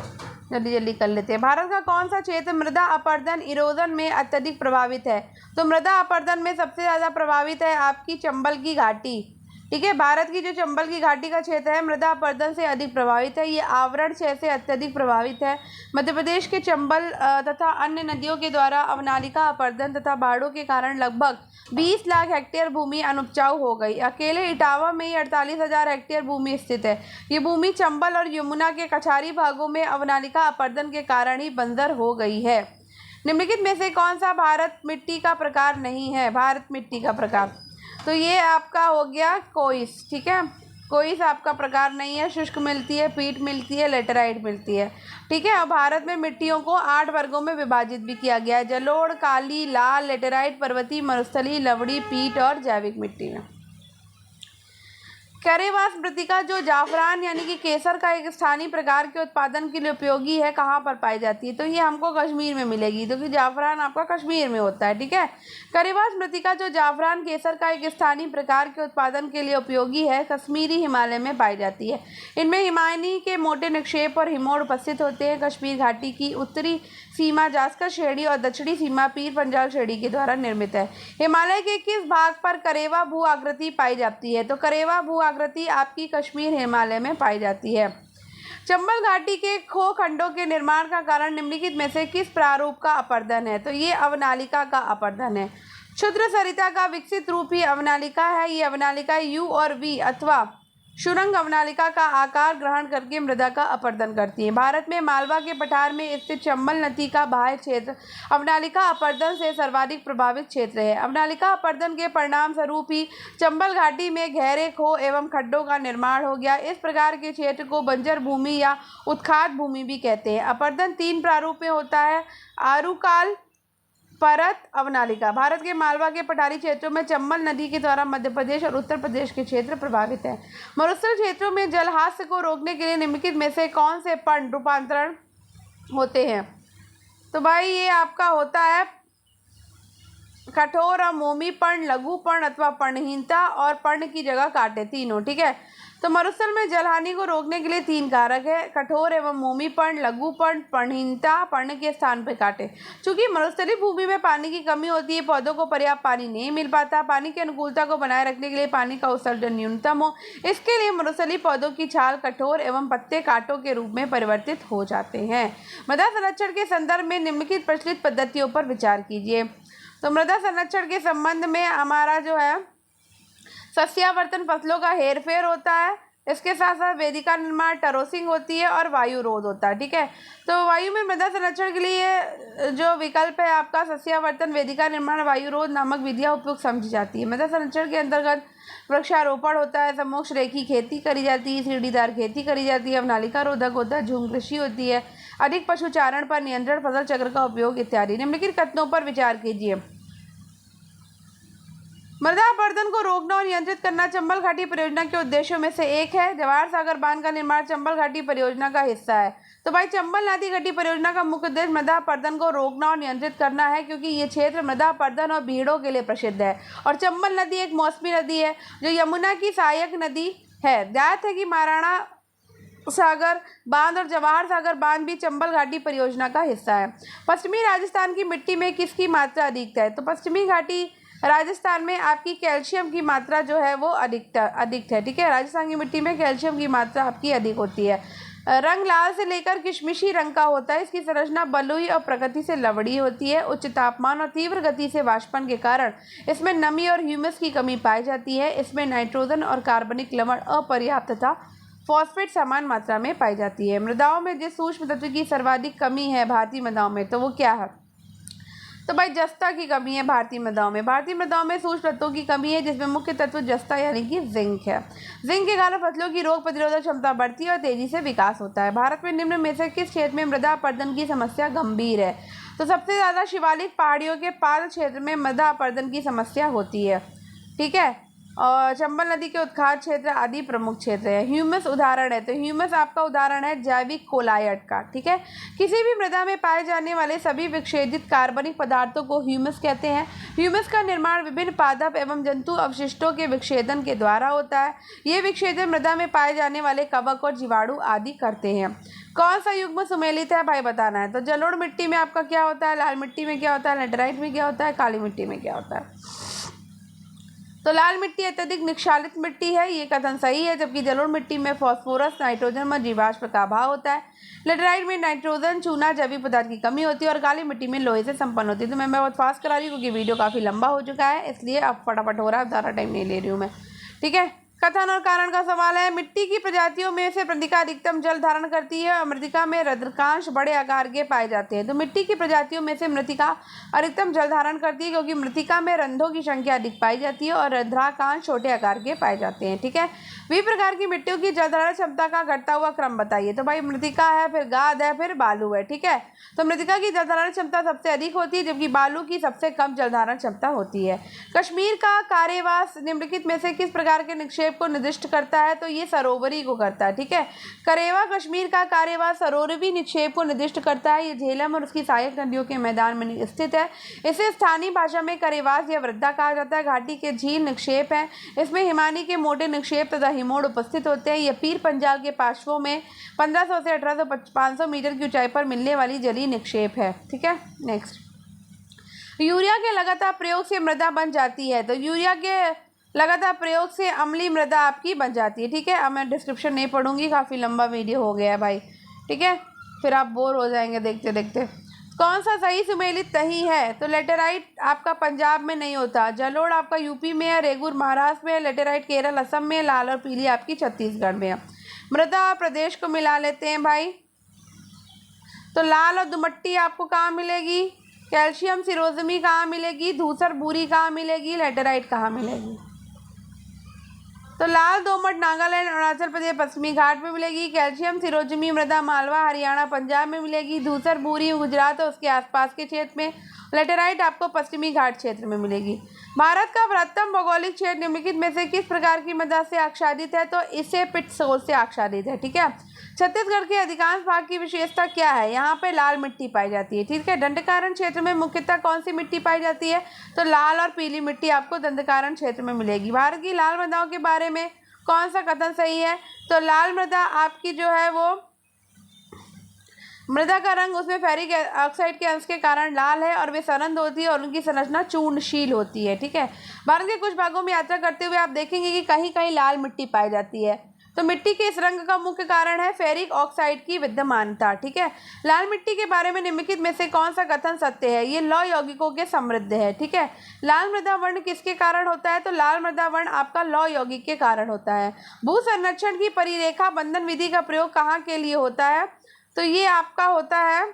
S1: जल्दी जल्दी कर लेते हैं। भारत का कौन सा क्षेत्र मृदा अपरदन इरोजन में अत्यधिक प्रभावित है? तो मृदा अपरदन में सबसे ज़्यादा प्रभावित है आपकी चंबल की घाटी। ठीक है, भारत की जो चंबल की घाटी का क्षेत्र है मृदा अपरदन से अधिक प्रभावित है। ये आवरण क्षय से अत्यधिक प्रभावित है। मध्य प्रदेश के चंबल तथा अन्य नदियों के द्वारा अवनालिका अपरदन तथा बाढ़ों के कारण लगभग 20 लाख हेक्टेयर भूमि अनुपजाऊ हो गई। अकेले इटावा में ही 48,000 हेक्टेयर भूमि स्थित है। ये भूमि चंबल और यमुना के कछारी भागों में अवनालिका अपरदन के कारण ही बंजर हो गई है। निम्नलिखित में से कौन सा भारत मिट्टी का प्रकार नहीं है? भारत मिट्टी का प्रकार, तो ये आपका हो गया कोइस। ठीक है, कोइस आपका प्रकार नहीं है। शुष्क मिलती है, पीट मिलती है, लेटेराइट मिलती है। ठीक है, और भारत में मिट्टियों को 8 वर्गों में विभाजित भी किया गया है। जलोढ़, काली, लाल, लेटेराइट, पर्वतीय, मरुस्थली, लवड़ी, पीट और जैविक मिट्टी में। करेवास मृतिका जो जाफरान यानी कि केसर का एक स्थानीय प्रकार के उत्पादन के लिए उपयोगी है, कहाँ पर पाई जाती है? तो ये हमको कश्मीर में मिलेगी, क्योंकि जाफरान आपका कश्मीर में होता है। ठीक है, करेवास मृतिका जो जाफरान केसर का एक स्थानीय प्रकार के उत्पादन के लिए उपयोगी है, कश्मीरी हिमालय में पाई जाती है। इनमें हिमानी के मोटे निक्षेप और हिमोड़ उपस्थित होते हैं। कश्मीर घाटी की उत्तरी सीमा जास्कर श्रेणी और दक्षिणी सीमा पीर पंजाल श्रेणी के द्वारा निर्मित है। हिमालय के किस भाग पर करेवा भू आकृति पाई जाती है? तो करेवा भू आकृति आपकी कश्मीर हिमालय में पाई जाती है। चंबल घाटी के खो खंडों के निर्माण का कारण निम्नलिखित में से किस प्रारूप का अपरदन है? तो ये अवनालिका का अपरदन है। क्षुद्र सरिता का विकसित रूप ही अवनालिका है। ये अवनालिका यू और वी अथवा सुरंग अवनालिका का आकार ग्रहण करके मृदा का अपरदन करती है। भारत में मालवा के पठार में स्थित चंबल नदी का बाह्य क्षेत्र अवनालिका अपरदन से सर्वाधिक प्रभावित क्षेत्र है। अवनालिका अपरदन के परिणाम स्वरूप ही चंबल घाटी में गहरे खो एवं खड्डों का निर्माण हो गया। इस प्रकार के क्षेत्र को बंजर भूमि या उत्खात भूमि भी कहते हैं। अपरदन 3 प्रारूप में होता है: आरुकाल, परत, अवनालिका। भारत के मालवा के पठारी क्षेत्रों में चंबल नदी के द्वारा मध्य प्रदेश और उत्तर प्रदेश के क्षेत्र प्रभावित हैं। मरुस्थल क्षेत्रों में जलहास्य को रोकने के लिए निम्नलिखित में से कौन से पर्ण रूपांतरण होते हैं? तो भाई ये आपका होता है कठोर और मोमी पर्ण, लघु पर्ण अथवा पर्णहीनता और पर्ण की जगह काटे, तीनों। ठीक है, तो मरुस्थल में जलहानि को रोकने के लिए 3 कारक है: कठोर एवं मोमी पर्ण, लघु पर्ण, पर्णहीनता, पर्ण के स्थान पर काटे। चूंकि मरुस्थलीय भूमि में पानी की कमी होती है, पौधों को पर्याप्त पानी नहीं मिल पाता, पानी की अनुकूलता को बनाए रखने के लिए पानी का उत्सर्जन न्यूनतम हो, इसके लिए मरुस्थलीय पौधों की छाल कठोर एवं पत्ते कांटों के रूप में परिवर्तित हो जाते हैं। मृदा संरक्षण के संदर्भ में निम्नलिखित प्रचलित पद्धतियों पर विचार कीजिए। तो मृदा संरक्षण के संबंध में हमारा जो है सस्यावर्तन, फसलों का हेरफेर होता है, इसके साथ साथ वेदिका निर्माण, टरोसिंग होती है और वायु रोध होता है। ठीक है, तो वायु में मृदा संरक्षण के लिए जो विकल्प है आपका सस्यावर्तन, वेदिका निर्माण, वायु रोध नामक विधियाँ उपयुक्त समझी जाती है। मृदा संरक्षण के अंतर्गत वृक्षारोपण होता है, समोक्ष रेखी खेती करी जाती है, सीढ़ीदार खेती करी जाती है, अवनालिका रोधक होता है, झूम कृषि होती है, अधिक पशुचारण पर नियंत्रण, फसल चक्र का उपयोग इत्यादि। निम्नलिखित कथनों पर विचार कीजिए। मृदा अपरदन को रोकना और नियंत्रित करना चंबल घाटी परियोजना के उद्देश्यों में से एक है। जवाहर सागर बांध का निर्माण चंबल घाटी परियोजना का हिस्सा है। तो भाई चंबल नदी घाटी परियोजना का मुख्य उद्देश्य मृदा अपरदन को रोकना और नियंत्रित करना है, क्योंकि ये क्षेत्र मृदा अपरदन और भीड़ों के लिए प्रसिद्ध है। और चंबल नदी एक मौसमी नदी है जो यमुना की सहायक नदी है। ज्ञात है कि महाराणा सागर बांध और जवाहर सागर बांध भी चंबल घाटी परियोजना का हिस्सा है। पश्चिमी राजस्थान की मिट्टी में किसकी मात्रा अधिक है? तो पश्चिमी घाटी राजस्थान में आपकी कैल्शियम की मात्रा जो है वो अधिक है। ठीक है, राजस्थान की मिट्टी में कैल्शियम की मात्रा आपकी अधिक होती है। रंग लाल से लेकर किशमिशी रंग का होता है। इसकी संरचना बलुई और प्रकृति से लवड़ी होती है। उच्च तापमान और तीव्र गति से वाष्पन के कारण इसमें नमी और ह्यूमस की कमी पाई जाती है। इसमें नाइट्रोजन और कार्बनिक लवण अपर्याप्त तथा फॉस्फेट समान मात्रा में पाई जाती है। मृदाओं में जिस सूक्ष्म तत्व की सर्वाधिक कमी है भारतीय मृदाओं में, तो वो क्या है? तो भाई जस्ता की कमी है भारतीय मृदाओं में। भारतीय मृदाओं में सूक्ष्म तत्वों की कमी है, जिसमें मुख्य तत्व जस्ता यानी कि जिंक है। जिंक के कारण फसलों की रोग प्रतिरोधक क्षमता बढ़ती है और तेजी से विकास होता है। भारत में निम्न में से किस क्षेत्र में मृदा अपरदन की समस्या गंभीर है? तो सबसे ज़्यादा शिवालिक पहाड़ियों के पाद क्षेत्र में मृदा अपरदन की समस्या होती है। ठीक है, और चंबल नदी के उत्खात क्षेत्र आदि प्रमुख क्षेत्र है। ह्यूमस उदाहरण है, तो ह्यूमस आपका उदाहरण है जैविक कोलायट का। ठीक है, किसी भी मृदा में पाए जाने वाले सभी विक्षेदित कार्बनिक पदार्थों को ह्यूमस कहते हैं। ह्यूमस का निर्माण विभिन्न पादप एवं जंतु अवशिष्टों के विक्षेदन के द्वारा होता है। ये विक्षेदन मृदा में पाए जाने वाले कवक और जीवाणु आदि करते हैं। कौन सा युग्म सुमेलित है भाई बताना है। तो जलोढ़ मिट्टी में आपका क्या होता है, लाल मिट्टी में क्या होता है, लेटराइट में क्या होता है, काली मिट्टी में क्या होता है। तो लाल मिट्टी अत्यधिक निक्षालित मिट्टी है, ये कथन सही है, जबकि जलोढ़ मिट्टी में फास्फोरस, नाइट्रोजन और जीवाश्म का अभाव होता है। लेटराइट में नाइट्रोजन, चूना, जैविक पदार्थ की कमी होती है और काली मिट्टी में लोहे से संपन्न होती है। तो मैं बहुत फास्ट करा रही हूँ क्योंकि वीडियो काफ़ी लंबा हो चुका है, इसलिए अब फटाफट हो रहा है, ज़्यादा टाइम नहीं ले रही हूँ मैं। ठीक है, कथन और कारण का सवाल है। मिट्टी की प्रजातियों में से मृतिका अधिकतम जल धारण करती है और मृतिका में रंध्रांश बड़े आकार के पाए जाते हैं। तो मिट्टी की प्रजातियों में से मृतिका अधिकतम जल धारण करती है क्योंकि मृतिका में रंध्रों की संख्या अधिक पाई जाती है और रंध्रांश छोटे आकार के पाए जाते हैं। ठीक है, विभिन्न प्रकार की मिट्टियों की जल धारण क्षमता का घटता हुआ क्रम बताइए। तो भाई मृतिका है, फिर गाद है, फिर बालू है। ठीक है, तो मृतिका की जल धारण क्षमता सबसे अधिक होती है जबकि बालू की सबसे कम जल धारण क्षमता होती है। कश्मीर का कार्यवास निम्नलिखित में से किस प्रकार के निक्षेप को निर्दिष्ट करता है? तो ये सरोवरी को करता है। ठीक है, करेवा कश्मीर का कार्यवास सरोवरी निक्षेप को निर्दिष्ट करता है। ये झेलम और उसकी सहायक नदियों के मैदान में स्थित है। इसे स्थानीय भाषा में करेवास या वृद्धा कहा जाता है। घाटी के झील निक्षेप है, इसमें हिमानी के मोटे निक्षेप तथा हिमोड़ उपस्थित होते हैं। यह पीर पंजाल के पार्श्वों में 1500 से 1800 मीटर की ऊंचाई पर मिलने वाली जलीय निक्षेप है। ठीक है, नेक्स्ट, यूरिया के लगातार प्रयोग से मृदा बन जाती है। तो यूरिया के लगातार प्रयोग से अम्लीय मृदा आपकी बन जाती है। ठीक है, अब मैं डिस्क्रिप्शन नहीं पढ़ूंगी, काफ़ी लंबा वीडियो हो गया है भाई। ठीक है, फिर आप बोर हो जाएंगे देखते देखते। कौन सा सही सुमेलित नहीं है? तो लेटेराइट आपका पंजाब में नहीं होता, जलोढ़ आपका यूपी में है, रेगुर महाराष्ट्र में है, लेटेराइट केरल असम में, लाल और पीली आपकी छत्तीसगढ़ में है। मृदा और प्रदेश को मिला लेते हैं भाई। तो लाल और दुमट्टी आपको कहाँ मिलेगी? कैल्शियम सिरोजमी कहाँ मिलेगी? धूसर भूरी कहाँ मिलेगी? लेटेराइट कहाँ मिलेगी? तो लाल दोमट नागालैंड, अरुणाचल प्रदेश, पश्चिमी घाट में मिलेगी। कैल्शियम सिरोजमी मृदा मालवा, हरियाणा, पंजाब में मिलेगी। धूसर भूरी गुजरात और उसके आसपास के क्षेत्र में। लेटेराइट आपको पश्चिमी घाट क्षेत्र में मिलेगी। भारत का बृहत्तम भौगोलिक क्षेत्र निम्नलिखित में से किस प्रकार की मृदा से आच्छादित है? तो इसे पिटसोल से आच्छादित है। ठीक है। छत्तीसगढ़ के अधिकांश भाग की विशेषता क्या है? यहाँ पे लाल मिट्टी पाई जाती है। ठीक है। दंडकारण्य क्षेत्र में मुख्यतः कौन सी मिट्टी पाई जाती है? तो लाल और पीली मिट्टी आपको दंडकारण्य क्षेत्र में मिलेगी। भारत की लाल मृदाओं के बारे में कौन सा कथन सही है? तो लाल मृदा आपकी जो है वो मृदा का रंग उसमें फेरिक ऑक्साइड के अंश के कारण लाल है और वे सरंद होती है और उनकी संरचना चूर्णशील होती है। ठीक है। भारत के कुछ भागों में यात्रा करते हुए आप देखेंगे कि कहीं कहीं लाल मिट्टी पाई जाती है। तो मिट्टी के इस रंग का मुख्य कारण है फेरिक ऑक्साइड की विद्यमानता। ठीक है। लाल मिट्टी के बारे में निम्नलिखित में से कौन सा कथन सत्य है? ये लौह यौगिकों के समृद्ध है। ठीक है। लाल मृदा वर्ण किसके कारण होता है? तो लाल मृदा वर्ण आपका लौह यौगिक के कारण होता है। भू संरक्षण की परिरेखा बंधन विधि का प्रयोग कहाँ के लिए होता है? तो ये आपका होता है,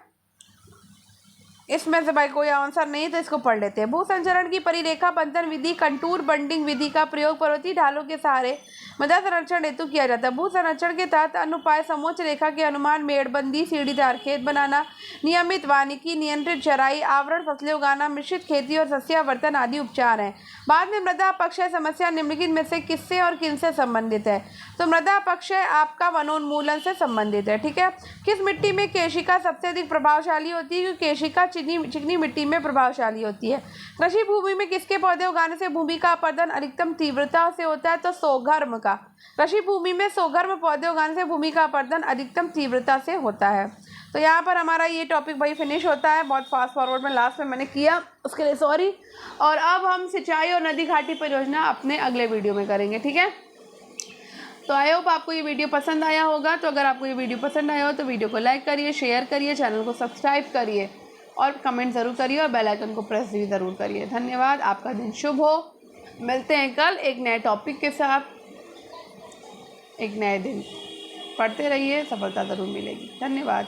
S1: इसमें से भाई कोई आंसर नहीं तो इसको पढ़ लेते हैं। भू संचरण की परिरेखा बंधन विधि कंटूर बंडिंग विधि का प्रयोग पर्वतीय ढालों के सहारे मृदा संरक्षण हेतु किया जाता है। भू संरक्षण के तहत अनुपाय समोच्च रेखा के अनुमान, मेड़बंदी, सीढ़ीदार खेत बनाना, नियमित वानिकी, नियंत्रित चराई, आवरण फसलें उगाना, मिश्रित खेती और सस्यावर्तन आदि उपचार हैं। बाद में मृदा अपक्षय समस्या निम्नलिखित में से किससे और किनसे संबंधित है? तो मृदा अपक्षय आपका वनोन्मूलन से संबंधित है। ठीक है। किस मिट्टी में केशिका सबसे अधिक प्रभावशाली होती है? क्योंकि केशिका चिकनी मिट्टी में प्रभावशाली होती है। कृषि भूमि में किसके पौधे उगाने से भूमि का अपरदन अधिकतम तीव्रता से होता है? तो सोघर्म का। कृषि भूमि में सोघर्म पौधे उगाने से भूमि का अपरदन अधिकतम तीव्रता से होता है। तो यहाँ पर हमारा ये टॉपिक भाई फिनिश होता है। बहुत फास्ट फॉरवर्ड में लास्ट में मैंने किया, उसके लिए सॉरी। और अब हम सिंचाई और नदी घाटी परियोजना अपने अगले वीडियो में करेंगे। ठीक है। तो आई होप आपको ये वीडियो पसंद आया होगा। तो अगर आपको ये वीडियो पसंद आया हो तो वीडियो को लाइक करिए, शेयर करिए, चैनल को सब्सक्राइब करिए और कमेंट ज़रूर करिए और बेल आइकन को प्रेस भी ज़रूर करिए। धन्यवाद। आपका दिन शुभ हो। मिलते हैं कल एक नए टॉपिक के साथ, एक नए दिन। पढ़ते रहिए, सफलता ज़रूर मिलेगी। धन्यवाद।